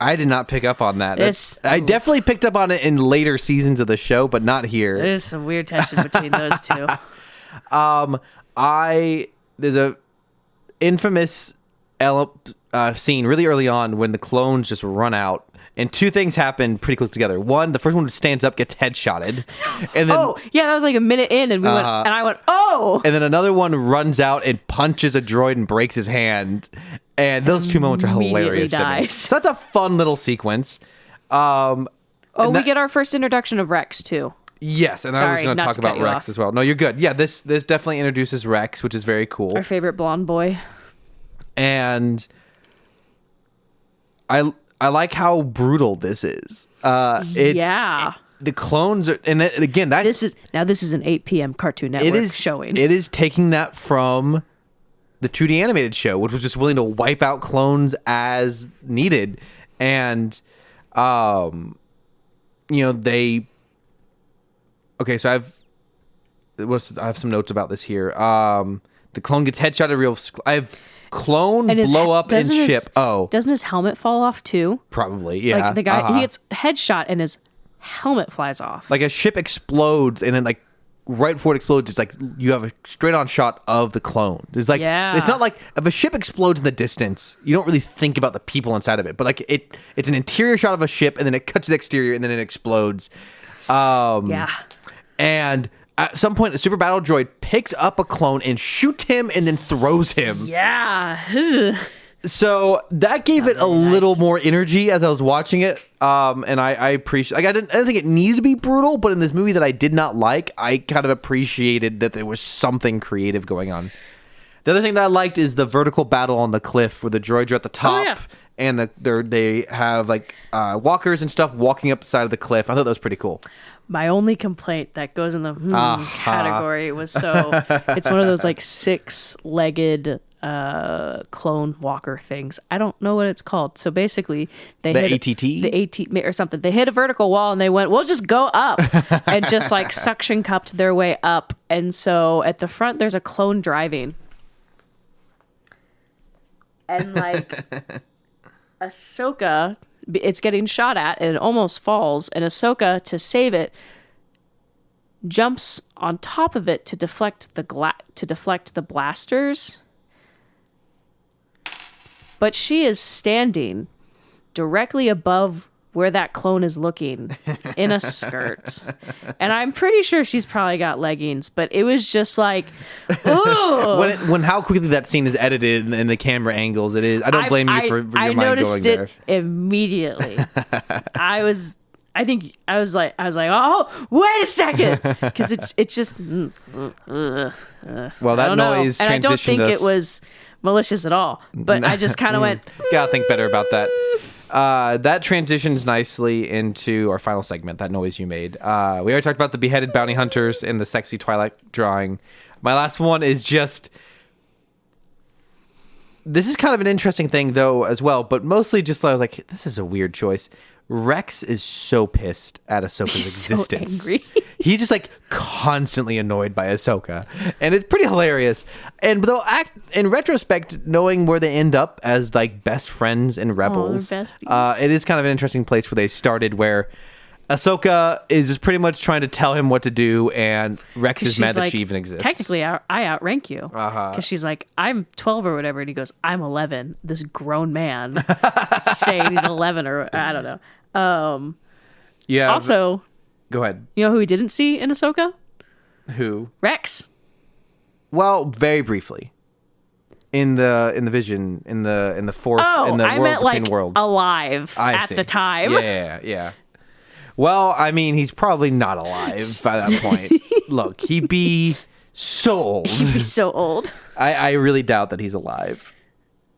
I did not pick up on that. I definitely picked up on it in later seasons of the show, but not here. There's some weird tension between those two. There's a infamous scene really early on when the clones just run out, and 2 things happen pretty close together. One, the first one stands up, gets headshotted, and then that was like a minute in, and I went, and then another one runs out and punches a droid and breaks his hand, and those 2 moments are hilarious to me. So that's a fun little sequence. We get our first introduction of Rex too. Yes, and I was going to talk about Rex as well. No, you're good. Yeah, this definitely introduces Rex, which is very cool. Our favorite blonde boy. And I like how brutal this is. the clones are, and again, This is an 8 p.m. Cartoon Network showing. It is taking that from the 2D animated show, which was just willing to wipe out clones as needed, and they. Okay, so I have some notes about this here. The clone gets headshotted I have clone blow up and ship. Doesn't his helmet fall off too? Probably, yeah. Like the guy, he gets headshot and his helmet flies off. Like a ship explodes, and then like right before it explodes, it's like you have a straight on shot of the clone. It's like It's not like if a ship explodes in the distance, you don't really think about the people inside of it. But like it's an interior shot of a ship, and then it cuts to the exterior, and then it explodes. And at some point, a super battle droid picks up a clone and shoots him and then throws him. Yeah. So that gave it a little more energy as I was watching it. And I appreciate. Like I didn't think it needed to be brutal, but in this movie that I did not like, I kind of appreciated that there was something creative going on. The other thing that I liked is the vertical battle on the cliff where the droids are at the top, and they have like walkers and stuff walking up the side of the cliff. I thought that was pretty cool. My only complaint that goes in the category was it's one of those like 6-legged clone walker things. I don't know what it's called. So basically they hit the AT or something. They hit a vertical wall and they went, we'll just go up and just like suction cupped their way up. And so at the front there's a clone driving. And like Ahsoka, it's getting shot at and it almost falls, and Ahsoka, to save it, jumps on top of it to deflect the blasters. But she is standing directly above where that clone is looking in a skirt. And I'm pretty sure she's probably got leggings, but it was just like, ugh. when how quickly that scene is edited and the camera angles, it is. I don't blame you for your mind going there. I noticed it immediately. I was like, oh, wait a second, because it's just. Well, that noise transitioned. And I don't think it was malicious at all, but I just kind of went. Gotta think better about that. That transitions nicely into our final segment, that noise you made. We already talked about the beheaded bounty hunters and the sexy Twilight drawing. My last one is just... This is kind of an interesting thing, though, as well, but mostly just I was like, this is a weird choice. Rex is so pissed at Ahsoka's existence. So angry. He's just like constantly annoyed by Ahsoka, and it's pretty hilarious. And though, in retrospect, knowing where they end up as like best friends and rebels, it is kind of an interesting place where they started, where Ahsoka is just pretty much trying to tell him what to do, and Rex is mad that she even exists. Technically, I outrank you. Because she's like, I'm 12 or whatever, and he goes, I'm 11. This grown man saying he's 11 or I don't know. Yeah. Also, go ahead. You know who we didn't see in Ahsoka? Who? Rex. Well, very briefly. In the vision, in the Force, in the world between worlds. Alive at the time. Yeah. Well, I mean, he's probably not alive by that point. Look, he'd be so old. He'd be so old. I really doubt that he's alive.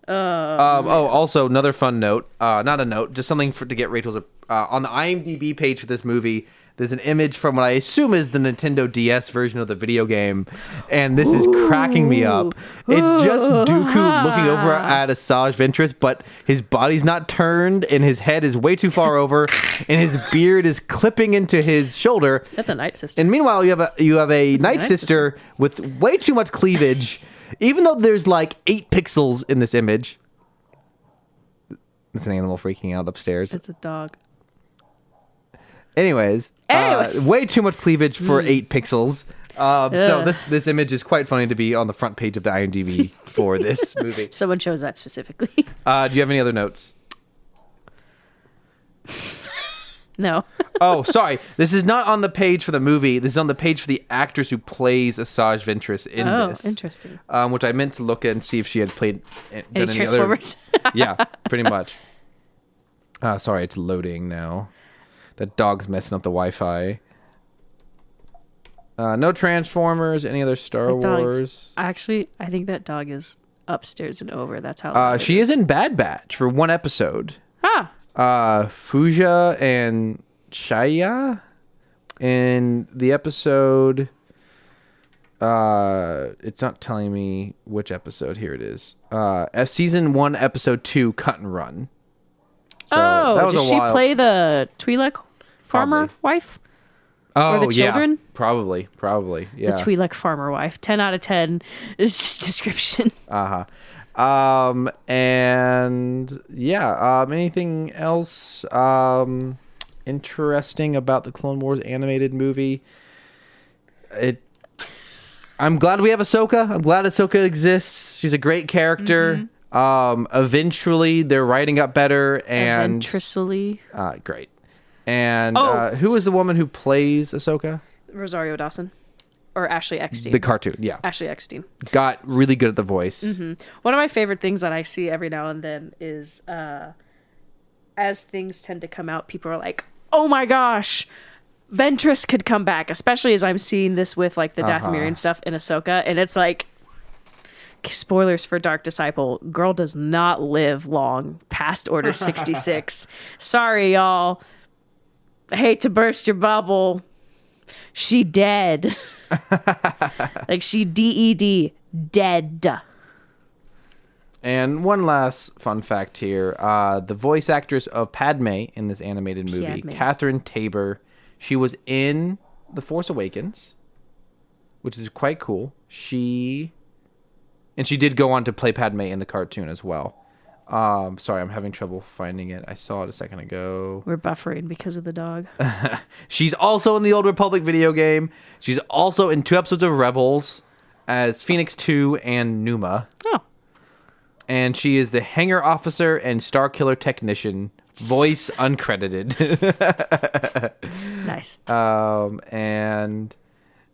Also, another fun note. Not a note, just something to get Rachel's... on the IMDb page for this movie, there's an image from what I assume is the Nintendo DS version of the video game, and this is cracking me up. It's just Dooku looking over at Asajj Ventress, but his body's not turned, and his head is way too far over, and his beard is clipping into his shoulder. That's a Night Sister. And meanwhile, you have a Night Sister with way too much cleavage, even though there's like 8 pixels in this image. It's an animal freaking out upstairs. It's a dog. Anyways, way too much cleavage for 8 pixels. So this image is quite funny to be on the front page of the IMDb for this movie. Someone chose that specifically. Do you have any other notes? No. Oh, sorry. This is not on the page for the movie. This is on the page for the actress who plays Asajj Ventress in this. Oh, interesting. Which I meant to look at and see if she had done any Transformers? Other... Yeah, pretty much. Sorry, it's loading now. That dog's messing up the Wi-Fi. No Transformers, any other Star Wars? Actually, I think that dog is upstairs and over. That's how. She is in Bad Batch for one episode. Ah. Fuja and Chaya. in the episode. It's not telling me which episode. Here it is. Season 1, episode 2, Cut and Run. So that was did she play the Twi'lek farmer wife? Oh, or the children? Yeah. Probably. Yeah. The Twi'lek farmer wife. 10 out of 10 is description. And yeah, anything else interesting about the Clone Wars animated movie? I'm glad we have Ahsoka. I'm glad Ahsoka exists. She's a great character. Eventually, they're writing up better. And Eventually. Great. And who was the woman who plays Ahsoka? Rosario Dawson. Or Ashley Eckstein. The cartoon, yeah. Ashley Eckstein. Got really good at the voice. One of my favorite things that I see every now and then is as things tend to come out, people are like, oh my gosh, Ventress could come back, especially as I'm seeing this with like the Dathomir and stuff in Ahsoka, and it's like, spoilers for Dark Disciple, girl does not live long past Order 66. Sorry, y'all. I hate to burst your bubble. She dead. Like she DED, dead. And one last fun fact here. The voice actress of Padme in this animated movie, Catherine Tabor, she was in The Force Awakens, which is quite cool. She did go on to play Padme in the cartoon as well. Sorry, I'm having trouble finding it. I saw it a second ago. We're buffering because of the dog. She's also in the Old Republic video game. She's also in 2 episodes of Rebels as Phoenix 2 and Numa. Oh. And she is the hangar officer and Starkiller technician, voice uncredited. Nice. And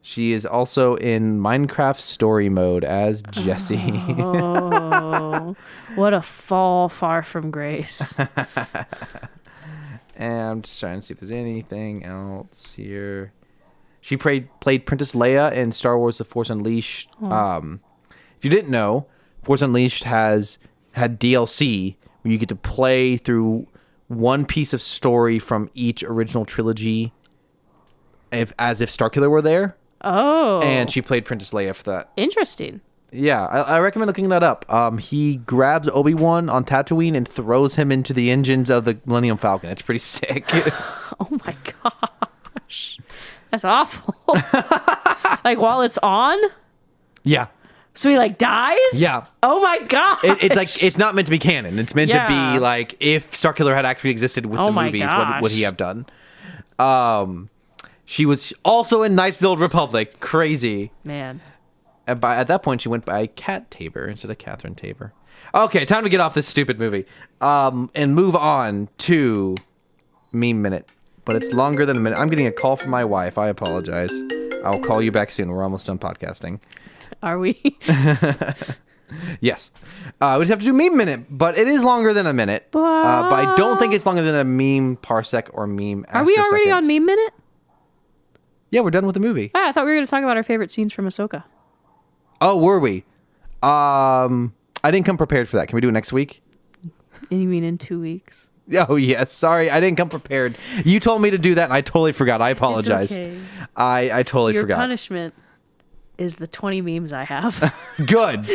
she is also in Minecraft story mode as Jessie. Oh, what a fall far from grace. And I'm just trying to see if there's anything else here. She played Princess Leia in Star Wars The Force Unleashed. If you didn't know, Force Unleashed had DLC where you get to play through one piece of story from each original trilogy as if Starkiller were there. Oh. And she played Princess Leia for that. Interesting. Yeah, I recommend looking that up. He grabs Obi-Wan on Tatooine and throws him into the engines of the Millennium Falcon. It's pretty sick. Oh my gosh. That's awful. Like while it's on? Yeah. So he like dies? Yeah. Oh my god. It's like, it's not meant to be canon. It's meant to be like, if Starkiller had actually existed with the movies, what would he have done? She was also in Knights of the Old Republic. Crazy. Man. At that point, she went by Cat Tabor instead of Catherine Tabor. Okay, time to get off this stupid movie. And move on to Meme Minute. But it's longer than a minute. I'm getting a call from my wife. I apologize. I'll call you back soon. We're almost done podcasting. Are we? Yes. We just have to do Meme Minute, but it is longer than a minute. But I don't think it's longer than a meme parsec or meme Are we already on Meme Minute? Yeah, we're done with the movie. Ah, I thought we were going to talk about our favorite scenes from Ahsoka. Oh, were we? I didn't come prepared for that. Can we do it next week? You mean in 2 weeks? Oh, yes. Sorry, I didn't come prepared. You told me to do that, and I totally forgot. I apologize. It's okay. I totally forgot. Your punishment is the 20 memes I have. Good.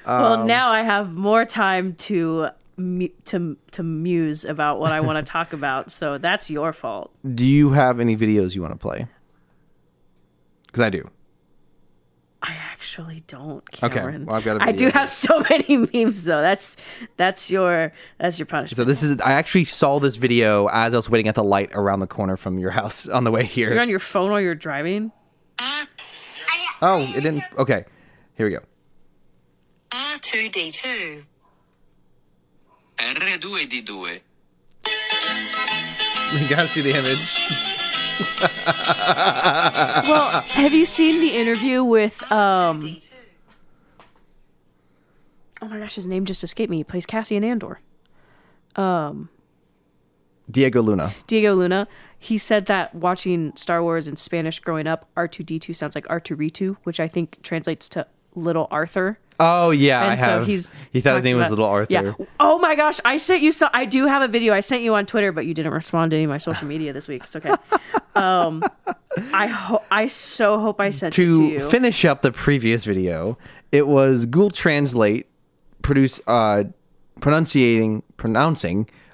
Well, now I have more time to muse about what I want to talk about, so that's your fault. Do you have any videos you want to play? Because I do. I actually don't, Cameron. Okay, well, I've got a video. I do have so many memes though. That's your punishment. So this is. I actually saw this video as I was waiting at the light around the corner from your house on the way here. You're on your phone while you're driving? Oh, it didn't. Okay, here we go. R2D2. R2D2. You gotta see the image. Well, have you seen the interview with oh my gosh, his name just escaped me. He plays Cassian Andor. Diego Luna. He said that watching Star Wars in Spanish growing up, R2D2 sounds like Arturitu, which I think translates to Little Arthur. Oh yeah, And I so have. he's he thought his talking name was about- Little Arthur. Yeah. Oh my gosh, I sent you. I do have a video. I sent you on Twitter, but you didn't respond to any of my social media this week. It's okay. I so hope I sent it to To you. finish up the previous video, it was Google Translate pronouncing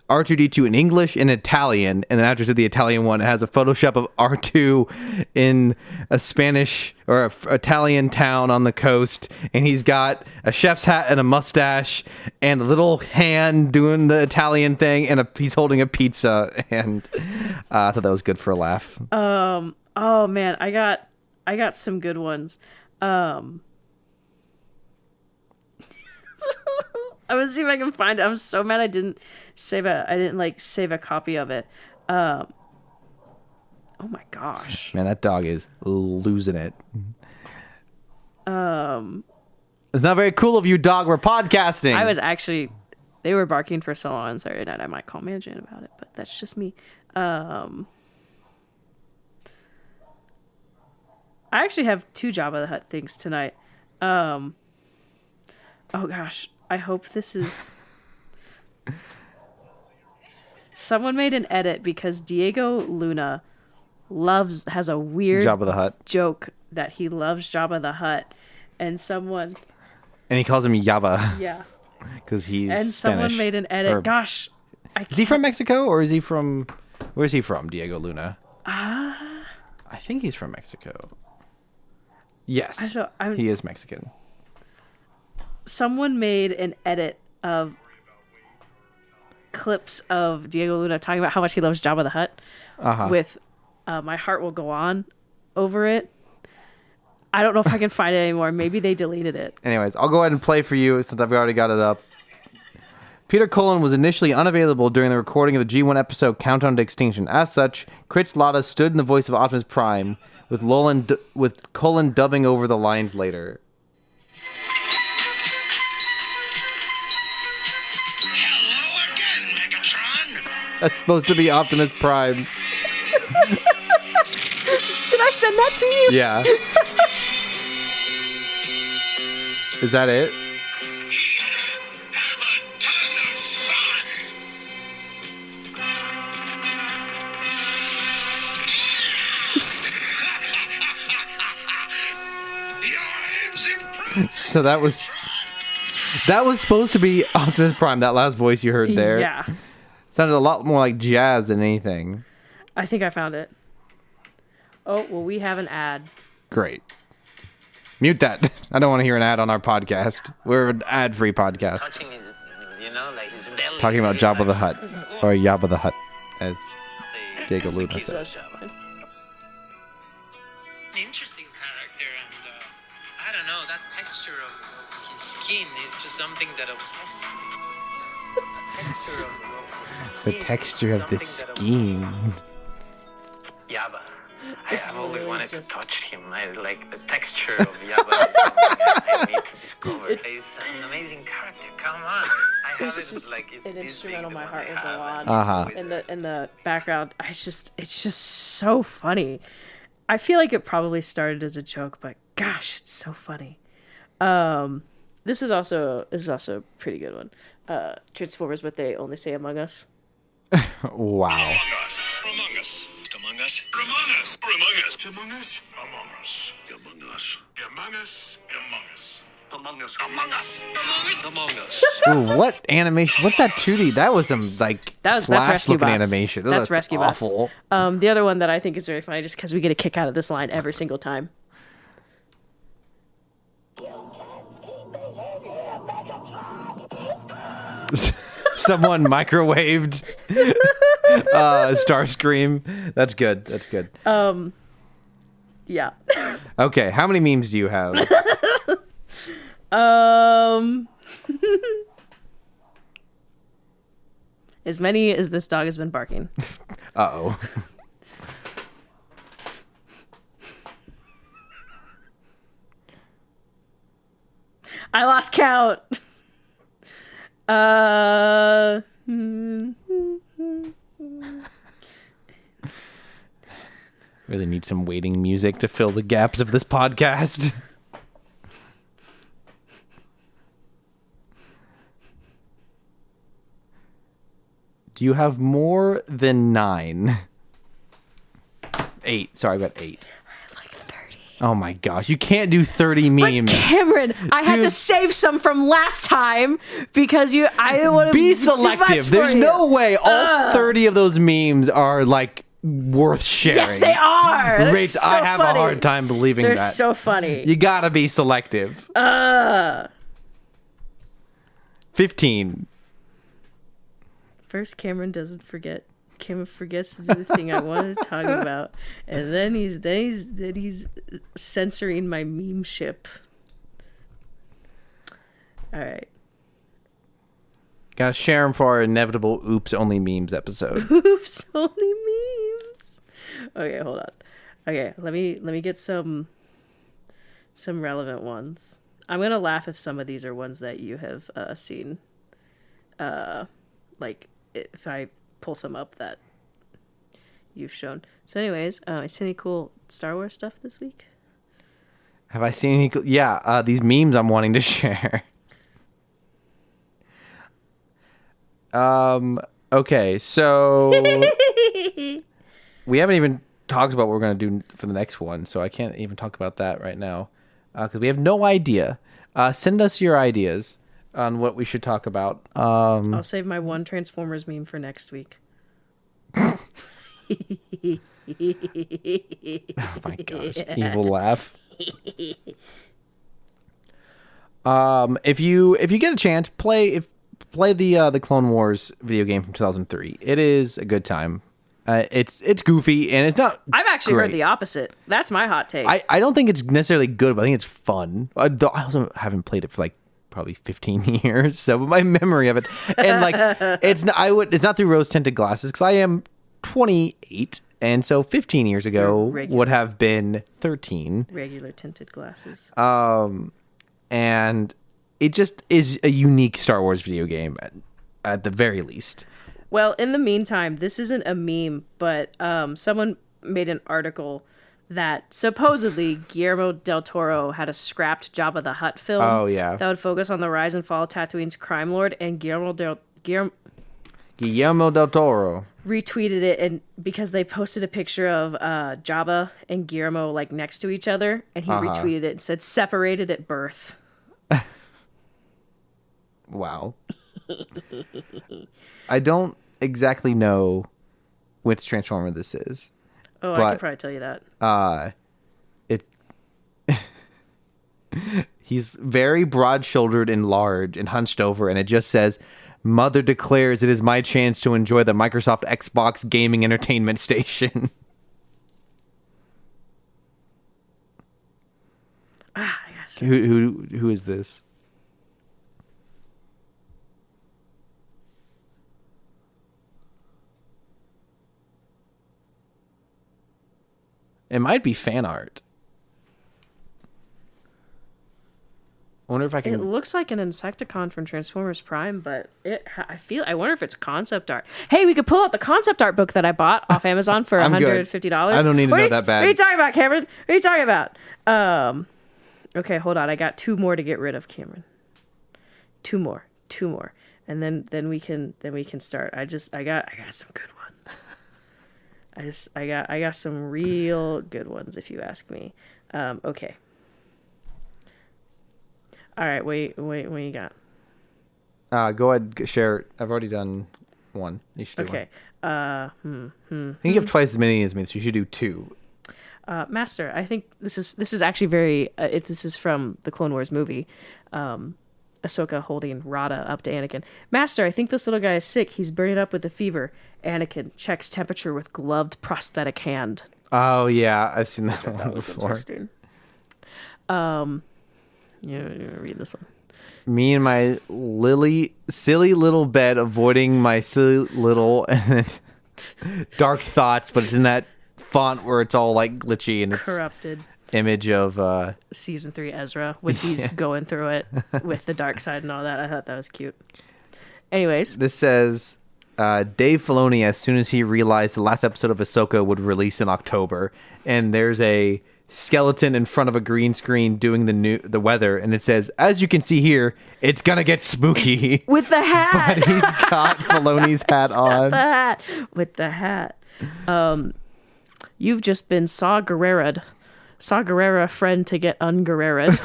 R2D2 in English and Italian, and then after the Italian one, it has a Photoshop of R2 in a Spanish or Italian town on the coast, and he's got a chef's hat and a mustache and a little hand doing the Italian thing, and he's holding a pizza, and I thought that was good for a laugh. Oh man, I got some good ones. I would see if I can find it. I'm so mad I didn't save a copy of it. Oh my gosh. Man, that dog is losing it. It's not very cool of you, dog. We're podcasting. They were barking for so long on Saturday night. I might call management about it, but that's just me. I actually have 2 Jabba the Hutt things tonight. Oh gosh, I hope this is. Someone made an edit because Diego Luna has a weird Jabba the Hutt. joke that he loves Jabba the Hutt, and he calls him Yaba. Yeah. Because he's And Spanish. someone made an edit. Or- Gosh. Is he from Mexico or is he from... Where's he from, Diego Luna? I think he's from Mexico. Yes. He is Mexican. Someone made an edit of clips of Diego Luna talking about how much he loves Jabba the Hutt with My Heart Will Go On over it. I don't know if I can find it anymore. Maybe they deleted it. Anyways, I'll go ahead and play for you since I've already got it up. Peter Cullen was initially unavailable during the recording of the G1 episode Countdown to Extinction. As such, Chris Latta stood in the voice of Optimus Prime, with Cullen dubbing over the lines later. Hello again, Megatron. That's supposed to be Optimus Prime. Did I send that to you? Yeah. Is that it? Have a ton of fun. Your aim's improved. So that was supposed to be Optimus Prime, that last voice you heard there. Yeah. Sounded a lot more like jazz than anything. I think I found it. Oh, well, we have an ad. Great. Mute that. I don't want to hear an ad on our podcast. We're an ad-free podcast. Touching his, like his belly. Talking about Jabba the Hutt. Or Jabba the Hutt, as Say, Diego Luna kiss says. interesting character, and I don't know, that texture of his skin is just something that obsesses me. The texture of the skin. Yaba. It's I've always literally wanted just- to touch him. I like the texture of Yaba. Is something I need to discover. He's an amazing character. Come on. I have It's it just like it's an this instrumental, big. My The Heart one Will I Go have, On. and Uh-huh. it's always In the background, it's just so funny. I feel like it probably started as a joke, but gosh, it's so funny. This is also a pretty good one. Transformers, but they only say Among Us. Wow. us. Among us. Among us. Among us. Among us. Among us. Among us. Among us. Among us. Among us. Among us. Among us. Among us. Ooh, what animation? What's that 2D? That was some, like, That's Flash Rescue looking Bots. animation. Ooh, That's Rescue Bots. awful. The other one that I think is very funny, just because we get a kick out of this line every single time. Someone microwaved Starscream. That's good. That's good. Yeah. Okay, how many memes do you have? As many as this dog has been barking. Uh-oh. I lost count. Really need some waiting music to fill the gaps of this podcast. Do you have more than 9? 8. Sorry, I got 8. I have like 30. Oh my gosh, you can't do 30 memes. But Cameron, I had to Dude. save some from last time because I didn't want to Be selective. There's no way all 30 of those memes are like worth sharing. Yes, they are. They're Rach, so I have funny. a hard time believing They're that. so funny. You gotta be selective. 15. First, Cameron doesn't forget. Cameron forgets to do the thing I wanted to talk about, and then he's censoring my meme ship. All right. Gotta share them for our inevitable Oops Only Memes episode. Oops, only memes. Okay, hold on. Okay, let me get some relevant ones. I'm gonna laugh if some of these are ones that you have seen. Like if I pull some up that you've shown. So, anyways, I seen any cool Star Wars stuff this week? Have I seen any? Yeah, these memes I'm wanting to share. Okay, so we haven't even talked about what we're gonna do for the next one, so I can't even talk about that right now because we have no idea. Send us your ideas on what we should talk about. I'll save my one Transformers meme for next week. Oh my gosh, evil laugh. If you get a chance, play the Clone Wars video game from 2003. It is a good time. It's goofy and it's not. I've actually great. heard the opposite. That's my hot take. I don't think it's necessarily good, but I think it's fun. I also haven't played it for like probably 15 years, so my memory of it and like it's not through rose tinted glasses because I am 28, and so 15 years ago would have been 13. Regular tinted glasses. And it just is a unique Star Wars video game at the very least. Well, in the meantime, this isn't a meme, but someone made an article that supposedly Guillermo del Toro had a scrapped Jabba the Hutt film. Oh, yeah. That would focus on the rise and fall of Tatooine's crime lord, and Guillermo del Toro retweeted it, and because they posted a picture of Jabba and Guillermo like next to each other, and he retweeted it and said separated at birth. Wow. I don't exactly know which Transformer this is. Oh, but, I can probably tell you that. He's very broad-shouldered and large and hunched over, and it just says, "Mother declares it is my chance to enjoy the Microsoft Xbox gaming entertainment station." I guess. Who is this? It might be fan art. I wonder if I can. It looks like an Insecticon from Transformers Prime, but I wonder if it's concept art. Hey, we could pull out the concept art book that I bought off Amazon for $150. I don't need to know that bad. What are you talking about, Cameron? What are you talking about? Okay, hold on. I got 2 more to get rid of, Cameron. 2 more, and then we can start. I got some good ones. I got some real good ones, if you ask me. Okay. All right, wait, what you got? Go ahead, share it. I've already done one. You should do Okay. one. You can give twice as many as me, so you should do 2. Master, I think this is actually very. This is from the Clone Wars movie. Ahsoka holding Rada up to Anakin. Master, I think this little guy is sick. He's burning up with a fever. Anakin checks temperature with gloved prosthetic hand. Oh yeah, I've seen that one before. Interesting. You read this one. Me and my silly little bed, avoiding my silly little dark thoughts, but it's in that font where it's all like glitchy and it's Corrupted. Image of Season 3 Ezra when he's going through it with the dark side and all that. I thought that was cute. Anyways, this says Dave Filoni, as soon as he realized the last episode of Ahsoka would release in October, and there's a skeleton in front of a green screen doing the weather, and it says, "As you can see here, it's gonna get spooky." With the hat. But he's got Filoni's hat on. The hat. With the hat. You've just been Saw Gerrera'd. Saw Gerrera friend to get ungerrera'd.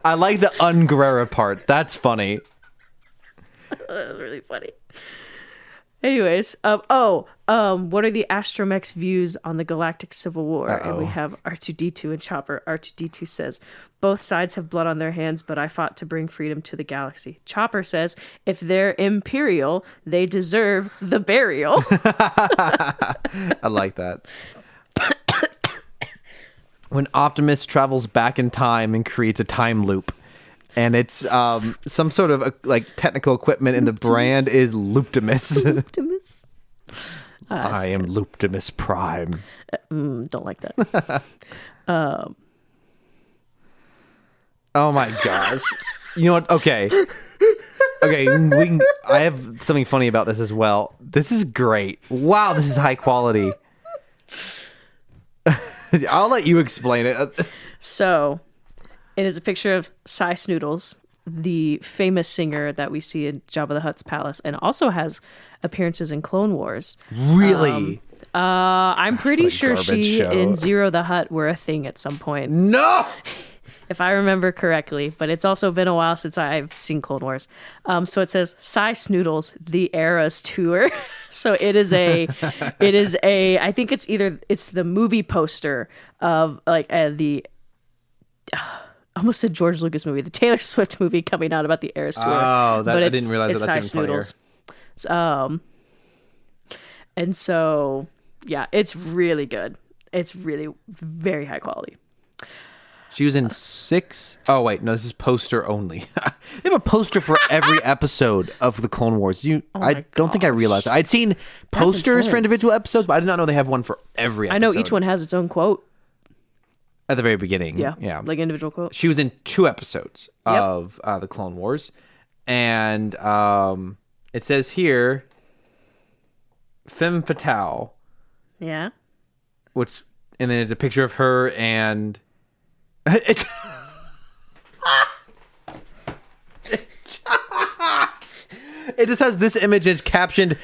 I like the ungerrera part. That's funny. That's really funny. Anyways, what are the Astromech's views on the Galactic Civil War? And we have R2-D2 and Chopper. R2-D2 says, both sides have blood on their hands, but I fought to bring freedom to the galaxy. Chopper says, if they're imperial, they deserve the burial. I like that. When Optimus travels back in time and creates a time loop. And it's some sort of technical equipment, and the brand is Looptimus. Looptimus. I am Looptimus Prime. Don't like that. Oh my gosh! You know what? Okay. I have something funny about this as well. This is great. Wow, this is high quality. I'll let you explain it. So. It is a picture of Cy Snoodles, the famous singer that we see in Jabba the Hutt's palace, and also has appearances in Clone Wars. Really? I'm pretty sure she show. and Zero the Hutt were a thing at some point. No! If I remember correctly, but it's also been a while since I've seen Clone Wars. So it says Cy Snoodles, the Eras Tour. So it is a, I think it's the movie poster of the, almost said George Lucas movie, the Taylor Swift movie coming out about the Eras Tour. Oh, I didn't realize that's even funnier. And so, yeah, it's really good. It's really very high quality. She was in 6. Oh, wait. No, this is poster only. They have a poster for every episode of the Clone Wars. I don't think I realized it. I'd seen posters for individual episodes, but I did not know they have one for every episode. I know each one has its own quote. At the very beginning. Yeah. Like individual quote. She was in 2 episodes of the Clone Wars. And it says here, Femme Fatale. Yeah. And then it's a picture of her and... It just has this image. It's captioned,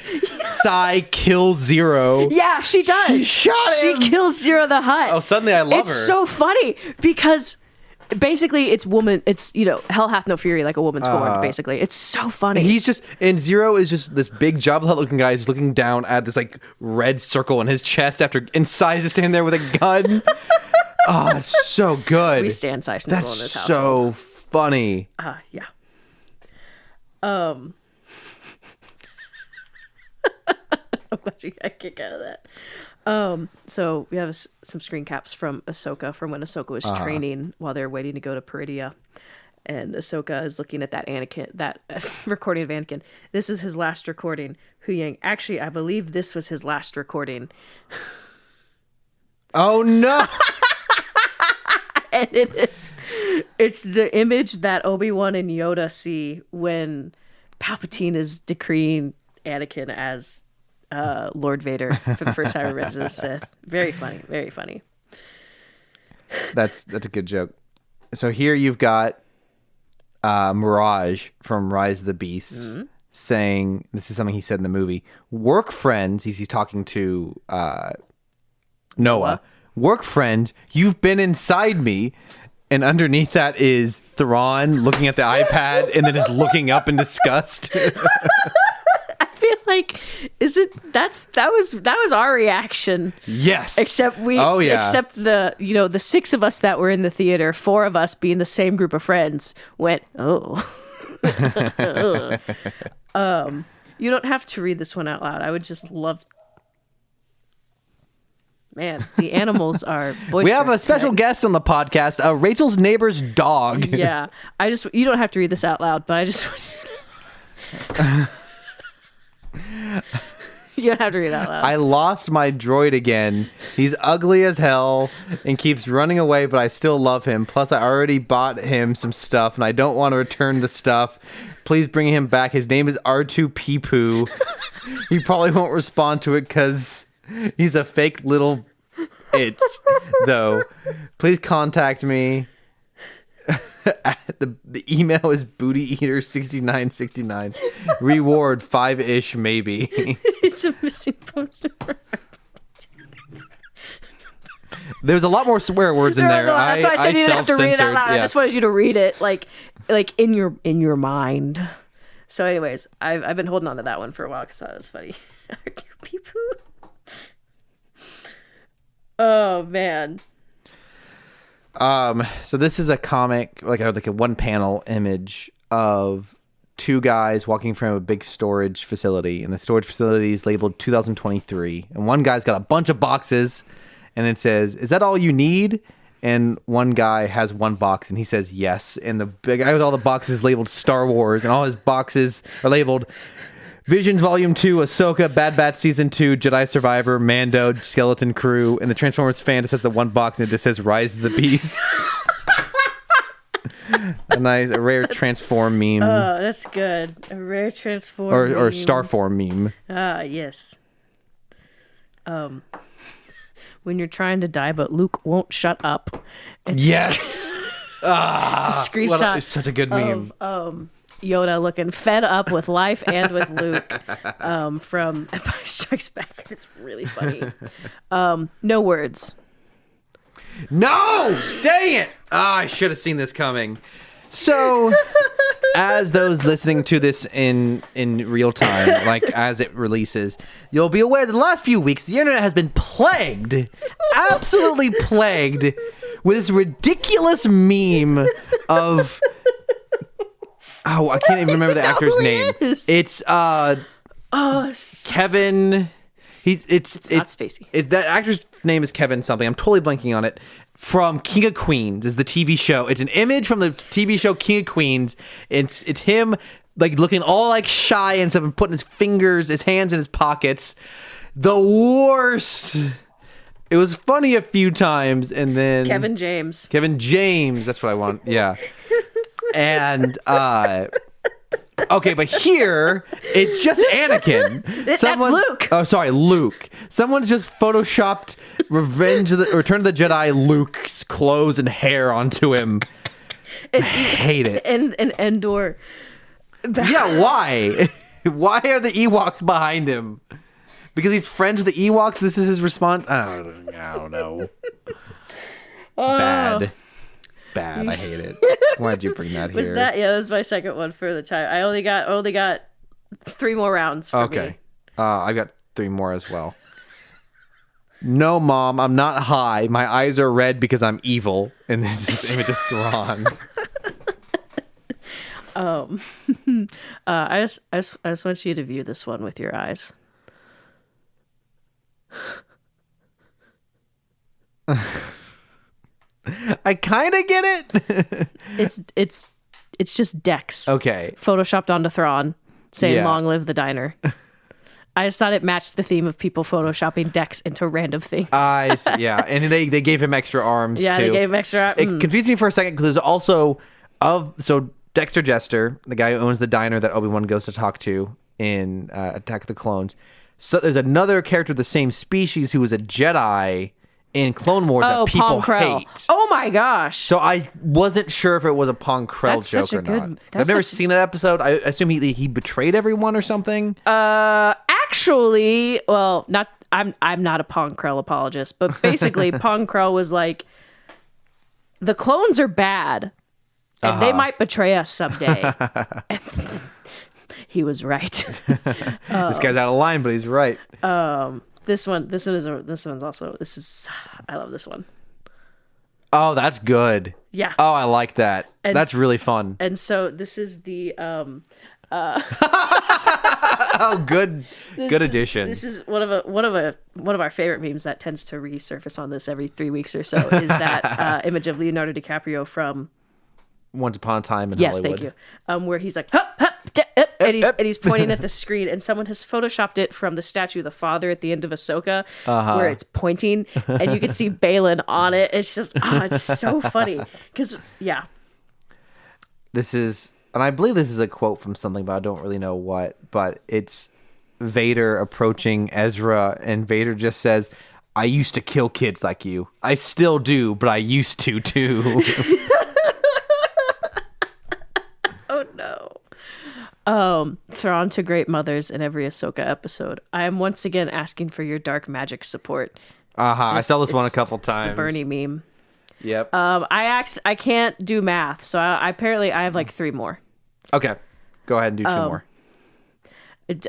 Cy kills Zero. Yeah, she does. She shot him. She kills Zero the Hutt. Oh, suddenly I love her. It's so funny because basically it's hell hath no fury like a woman scorned, basically. It's so funny. And Zero is just this big Jabba the Hutt looking guy who's looking down at this red circle in his chest and Cy's just standing there with a gun. Oh, that's so good. We stand Cy Snoodle in this house. That's so funny. Yeah. I'm glad you got a kick out of that. So we have some screen caps from Ahsoka from when Ahsoka was training while they're waiting to go to Peridia. And Ahsoka is looking at that recording of Anakin. This is his last recording. Huyang. Actually, I believe this was his last recording. Oh, no. And it's the image that Obi-Wan and Yoda see when Palpatine is decreeing Anakin as Lord Vader for the first time in Revenge of the Sith. Very funny, very funny. That's a good joke. So here you've got Mirage from Rise of the Beasts saying, this is something he said in the movie, work friends, he's talking to Noah. Work friend, you've been inside me. And underneath that is Theron looking at the iPad and then just looking up in disgust. I feel like that was our reaction. Yes. Except the 6 of us that were in the theater, 4 of us being the same group of friends went, oh. You don't have to read this one out loud. I would just love. Man, the animals are boisterous. We have a special guest on the podcast, Rachel's neighbor's dog. Yeah. You don't have to read this out loud, but I just want you don't have to read it out loud. I lost my droid again. He's ugly as hell and keeps running away, but I still love him. Plus, I already bought him some stuff, and I don't want to return the stuff. Please bring him back. His name is R2-P-Poo. He probably won't respond to it because he's a fake little itch, though, please contact me. The email is bootyeater6969. Reward 5-ish maybe. It's a missing poster. There's a lot more swear words in there. That's why I said you didn't have to read it out loud. Yeah. I just wanted you to read it like in your mind. So, anyways, I've been holding on to that one for a while because that was funny. Oh man. So this is a comic, like a one panel image of two guys walking from a big storage facility, and the storage facility is labeled 2023, and one guy's got a bunch of boxes, and it says, "Is that all you need?" And one guy has one box, and he says yes, and the big guy with all the boxes is labeled Star Wars, and all his boxes are labeled Visions Volume 2, Ahsoka, Bad Batch Season 2, Jedi Survivor, Mando, Skeleton Crew, and the Transformers fan just has the one box and it just says Rise of the Beast. a rare transform meme. Oh, that's good. A rare transform or Starform meme. Ah, yes. When you're trying to die but Luke won't shut up. It's Yes! It's a screenshot. It's such a good meme. Yoda looking fed up with life and with Luke from Empire Strikes Back. It's really funny. No words. No! Dang it! I should have seen this coming. So, as those listening to this in real time, like as it releases, you'll be aware that the last few weeks, the internet has been plagued, absolutely plagued, with this ridiculous meme of... Oh, I can't even remember the actor's name. It's Kevin. It's not Spacey. That actor's name is Kevin something. I'm totally blanking on it. From King of Queens is the TV show. It's an image from the TV show King of Queens. It's him like looking all like shy and stuff and putting his hands in his pockets. The worst. It was funny a few times, and then Kevin James. That's what I want. Yeah. And okay, but here it's just Anakin. That's Luke. Oh, sorry, Luke. Someone's just photoshopped Return of the Jedi Luke's clothes and hair onto him. I hate it. And Endor. Yeah, why? Why are the Ewoks behind him? Because he's friends with the Ewoks. This is his response. I don't know. Bad. I hate it. Why'd you bring that here? That was my second one for the time. I only got 3 more rounds for me. I've got 3 more as well. No, Mom, I'm not high. My eyes are red because I'm evil. And this is this image of Thrawn. I just want you to view this one with your eyes. I kind of get it. It's just Dex. Okay. Photoshopped onto Thrawn, saying Yeah. "Long live the diner." I just thought it matched the theme of people photoshopping Dex into random things. I see, yeah, and they gave him extra arms. Yeah, too. they gave him extra. It confused me for a second because there's also Dexter Jester, the guy who owns the diner that Obi-Wan goes to talk to in Attack of the Clones. So there's another character of the same species who was a Jedi in Clone Wars that people Pong Krell. hate. Oh my gosh! So I wasn't sure if it was a Pong Krell That's joke such a or good- not. that's I've never such a- seen that episode. I assume he betrayed everyone or something. Actually, well, not. I'm not a Pong Krell apologist, but basically, Pong Krell was like, the clones are bad, and they might betray us someday. He was right. This guy's out of line, but he's right. This one's also. I love this one. Oh, that's good. Yeah. Oh, I like that. And That's really fun. And so this is the Oh, good addition. This is one of our favorite memes that tends to resurface on this every 3 weeks or so. Is that image of Leonardo DiCaprio from Once Upon a Time in Yes, Hollywood. thank you. Where he's like, hup, hup, and he's pointing at the screen, and someone has photoshopped it from the statue of the father at the end of Ahsoka, where it's pointing, and you can see Balin on it. It's just, it's so funny because This is, and I believe this is a quote from something, but I don't really know what. But it's Vader approaching Ezra, and Vader just says, I used to kill kids like you. I still do, but I used to too. Oh no. Thrawn to great mothers in every Ahsoka episode. I am once again asking for your dark magic support. I saw this one a It's- couple It's times. the Bernie meme. Yep. I can't do math, so I apparently I have like 3 more. Okay. Go ahead and do 2 more. It,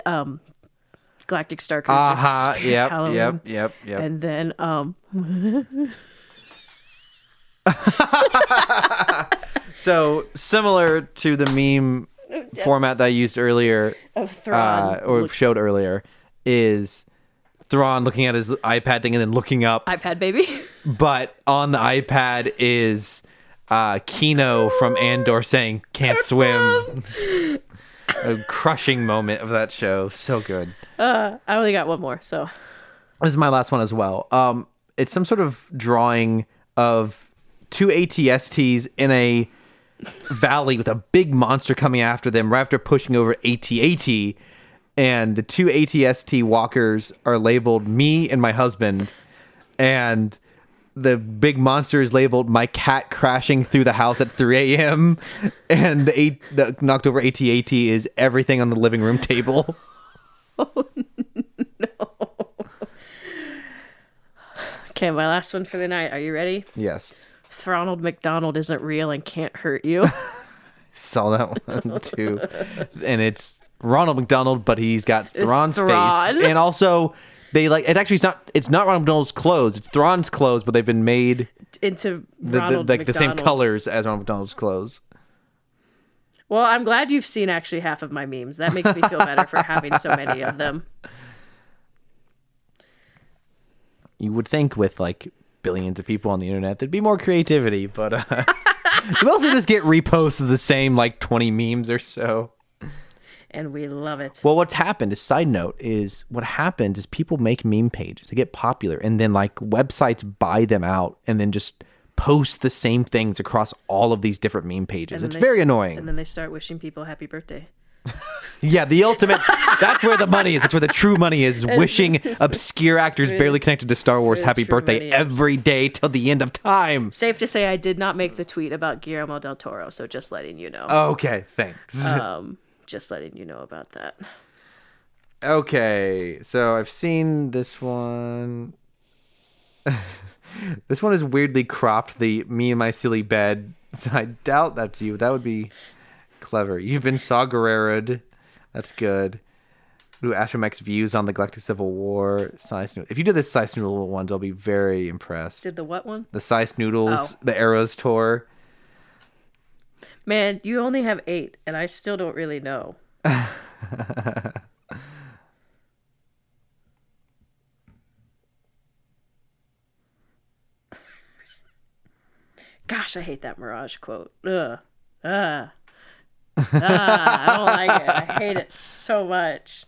Galactic Star Cruiser. Spirit Halloween, Yep. And then So similar to the meme format that I used earlier, of Thrawn. or showed earlier, is Thrawn looking at his iPad thing and then looking up. iPad baby. But on the iPad is Kino from Andor saying, "Can't swim." A crushing moment of that show. So good. I only got 1 more, so This is my last one as well. It's some sort of drawing of 2 ATSTs in a valley with a big monster coming after them right after pushing over AT-AT. And the 2 ATST walkers are labeled me and my husband. And the big monster is labeled my cat crashing through the house at 3 a.m. And the knocked over AT-AT is everything on the living room table. okay, my last one for the night. Are you ready? Yes. Ronald McDonald isn't real and can't hurt you. Saw that one too. And it's Ronald McDonald, but he's got Thrawn's Thrawn. face. And also they like it actually it's not Ronald McDonald's clothes, it's Thrawn's clothes, but they've been made Into the Ronald like the same McDonald. colors as Ronald McDonald's clothes. Well, I'm glad you've seen actually half of my memes. That makes me feel better for having so many of them. You would think with like billions of people on the internet there'd be more creativity, but you also just get reposts of the same like 20 memes or so. And we love it. Well, what's happened, a side note, is what happens is people make meme pages. They get popular, and then like websites buy them out and then just post the same things across all of these different meme pages. And It's then they very s- annoying. And then they start wishing people happy birthday. Yeah, the ultimate, that's where the money is. That's where the true money is wishing obscure actors barely connected to Star Wars where the happy true birthday money is. every day till the end of time. Safe to say I did not make the tweet about Guillermo del Toro, so just letting you know. Okay, thanks. Just letting you know about that. Okay, so I've seen this one. This one is weirdly cropped, the me and my silly bed. So I doubt that's you. That would be clever. You've been Saw Gerrera'd. That's good. Ooh, Astromech's views on the Galactic Civil War. Size Noodle. If you do the Size Noodle ones, I'll be very impressed. Did the what one? The Size Noodles, Oh. the Arrows tour. Man, you only have 8, and I still don't really know. Gosh, I hate that Mirage quote. Ugh. I don't like it. I hate it so much.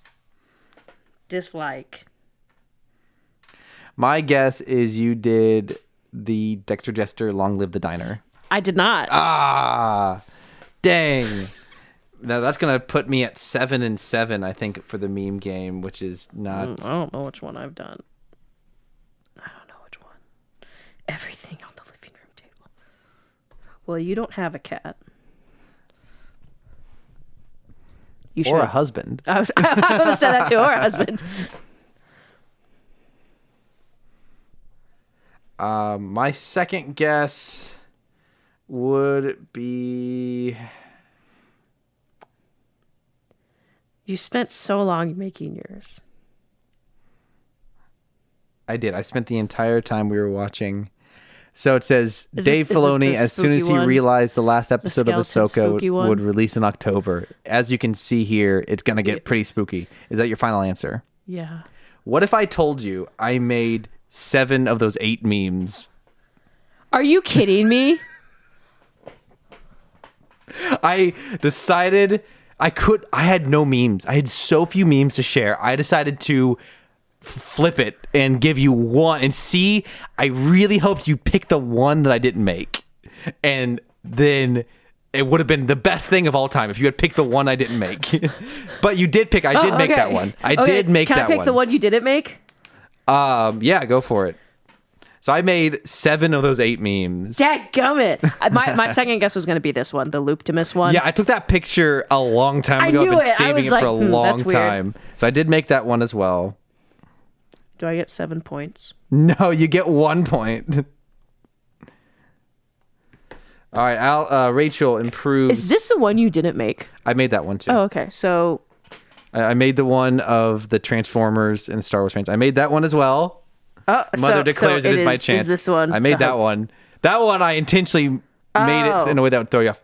Dislike. My guess is you did the Dexter Jester Long Live the Diner. I did not. Ah, dang. Now that's going to put me at 7 and 7, I think, for the meme game, which is not... I don't know which one I've done. I don't know which one. Everything on the living room table. Well, you don't have a cat. You Or a should. husband. I was say that to our husband. My second guess would be... You spent so long making yours. I did. I spent the entire time we were watching. So it says, Is Dave it Filoni, the as soon as he spooky one? realized the last episode of skeleton Ahsoka spooky one? would release in October. As you can see here, it's going to get pretty spooky. Is that your final answer? Yeah. What if I told you I made 7 of those 8 memes? Are you kidding me? I decided I had no memes. I had so few memes to share. I decided to flip it and give you one and see. I really hoped you picked the one that I didn't make. And then it would have been the best thing of all time if you had picked the one I didn't make. But you did pick. I did make that one. I did make Can that I pick one. the one you didn't make? Yeah, go for it. So I made 7 of those 8 memes. Dadgummit. My second guess was going to be this one, the Looptimus one. Yeah, I took that picture a long time ago. I knew I've been it. I saving was it like, for a long that's weird. time. So I did make that one as well. Do I get 7 points? No, you get 1 point. All right, Rachel improves. Is this the one you didn't make? I made that one too. Oh, okay. So I made the one of the Transformers and Star Wars fans. I made that one as well. Mother declares it is my chance. Is this one? I made that one. That one I intentionally made it in a way that would throw you off.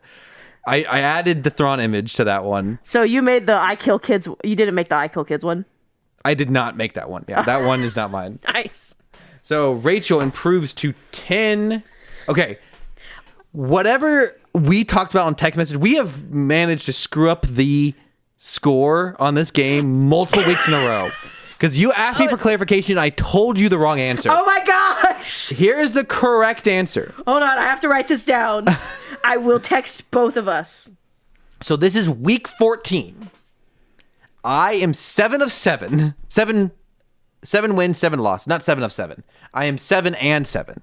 I added the Thrawn image to that one. So you made the I Kill Kids. You didn't make the I Kill Kids one? I did not make that one. Yeah, that one is not mine. Nice. So Rachel improves to 10. Okay. Whatever we talked about on text message, we have managed to screw up the score on this game multiple weeks in a row. Because you asked me for clarification, I told you the wrong answer. Oh my gosh! Here's the correct answer. Hold on, I have to write this down. I will text both of us. So this is week 14. I am 7 of 7. 7 wins, 7 loss. Not 7 of 7. I am 7 and 7.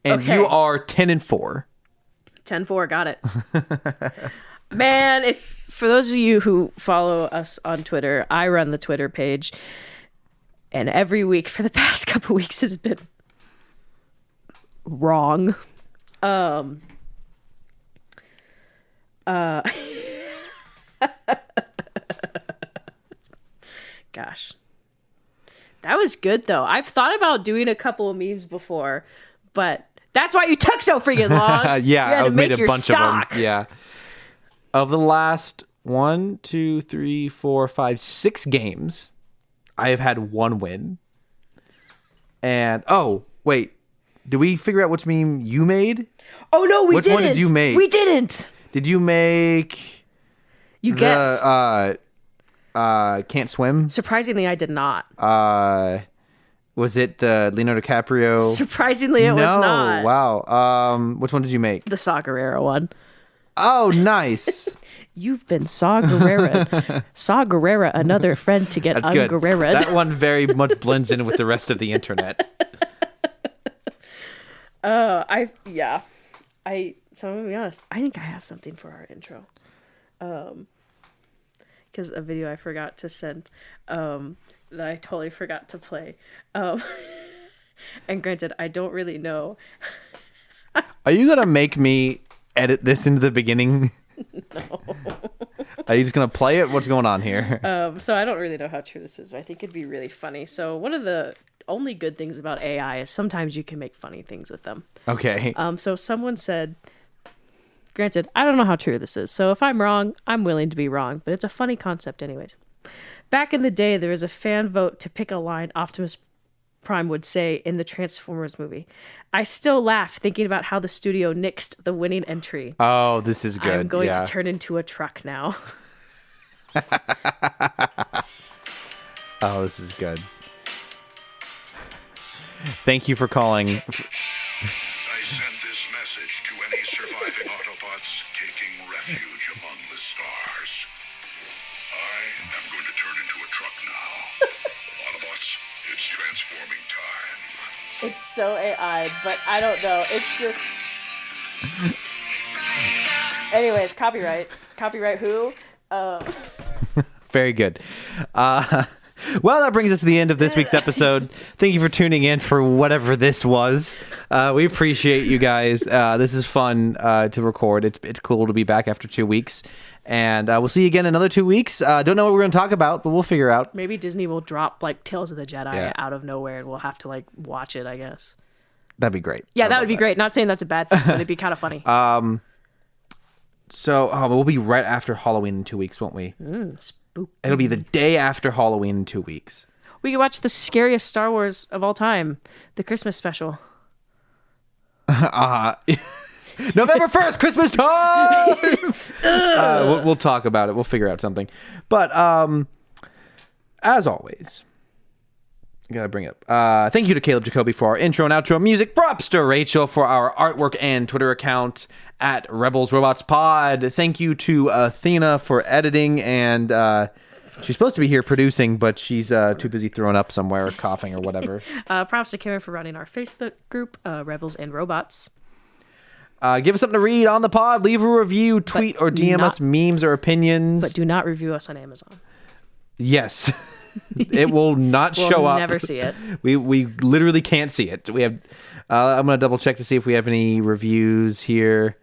And Okay. you are 10 and 4. 10-4, got it. Man, if for those of you who follow us on Twitter, I run the Twitter page, and every week for the past couple weeks has been wrong. Gosh. That was good though. I've thought about doing a couple of memes before, but that's why you took so freaking long. Yeah, You had I to made make a your bunch stock. of them. Yeah. Of the last 1, 2, 3, 4, 5, 6 games, I have had 1 win. And wait, did we figure out which meme you made? Oh no, we Which didn't. one did you make? We didn't. Did you make You guessed. Can't Swim? Surprisingly, I did not. Was it the Leonardo DiCaprio? Surprisingly, it was not. Wow. Which one did you make? The Saw Gerrera one. Oh, nice. You've been Saw Gerrera. Saw Gerrera, another friend to get That's good. un-Gerrera. That one very much blends in with the rest of the internet. So I'm gonna be honest. I think I have something for our intro. Because a video I forgot to send, that I totally forgot to play. And granted, I don't really know. Are you gonna make me edit this into the beginning? No. Are you just gonna play it? What's going on here? So I don't really know how true this is, but I think it'd be really funny. So one of the only good things about AI is sometimes you can make funny things with them. Okay. So someone said, granted, I don't know how true this is, so if I'm wrong, I'm willing to be wrong, but it's a funny concept anyways. Back in the day, there was a fan vote to pick a line Optimus Prime would say in the Transformers movie. I still laugh thinking about how the studio nixed the winning entry. Oh, this is good. I'm going yeah. to turn into a truck now. Oh, this is good. Thank you for calling. I send this message to any surviving Autobots taking refuge among the stars. I am going to turn into a truck now. Autobots, it's transforming time. It's so AI, but I don't know. It's just... Anyways, copyright. Copyright who? Very good. Well, that brings us to the end of this week's episode. Thank you for tuning in for whatever this was. We appreciate you guys. This is fun to record. It's cool to be back after 2 weeks. And we'll see you again in another 2 weeks. Don't know what we're going to talk about, but we'll figure out. Maybe Disney will drop like Tales of the Jedi out of nowhere and we'll have to like watch it, I guess. That'd be great. Yeah, that would be great. Not saying that's a bad thing, but it'd be kind of funny. So we'll be right after Halloween in 2 weeks, won't we? Spooky. It'll be the day after Halloween in 2 weeks. We could watch the scariest Star Wars of all time, the Christmas special. November 1st, Christmas time! We'll talk about it. We'll figure out something. But as always, I gotta bring it up. Thank you to Caleb Jacoby for our intro and outro music. Props to Rachel for our artwork and Twitter account at Rebels Robots Pod. Thank you to Athena for editing and She's supposed to be here producing, but she's too busy throwing up somewhere or coughing or whatever. Props to Karen for running our Facebook group, Rebels and Robots. Give us something to read on the pod. Leave a review, tweet, or DM us memes or opinions. But do not review us on Amazon. Yes. It will not show up. We'll never see it. We literally can't see it. We have. I'm gonna double check to see if we have any reviews here.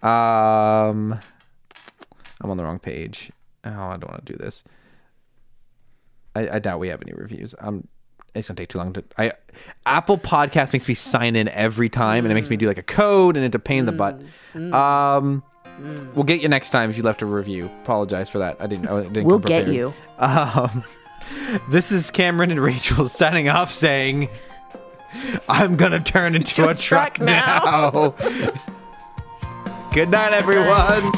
I'm on the wrong page. Oh, I don't want to do this. I doubt we have any reviews. It's gonna take too long to. Apple Podcast makes me sign in every time, and it makes me do like a code, and it's a pain in the butt. We'll get you next time if you left a review. Apologize for that. I didn't We'll come get prepared. you. This is Cameron and Rachel signing off, saying, "I'm gonna turn into a truck now." Good night, everyone.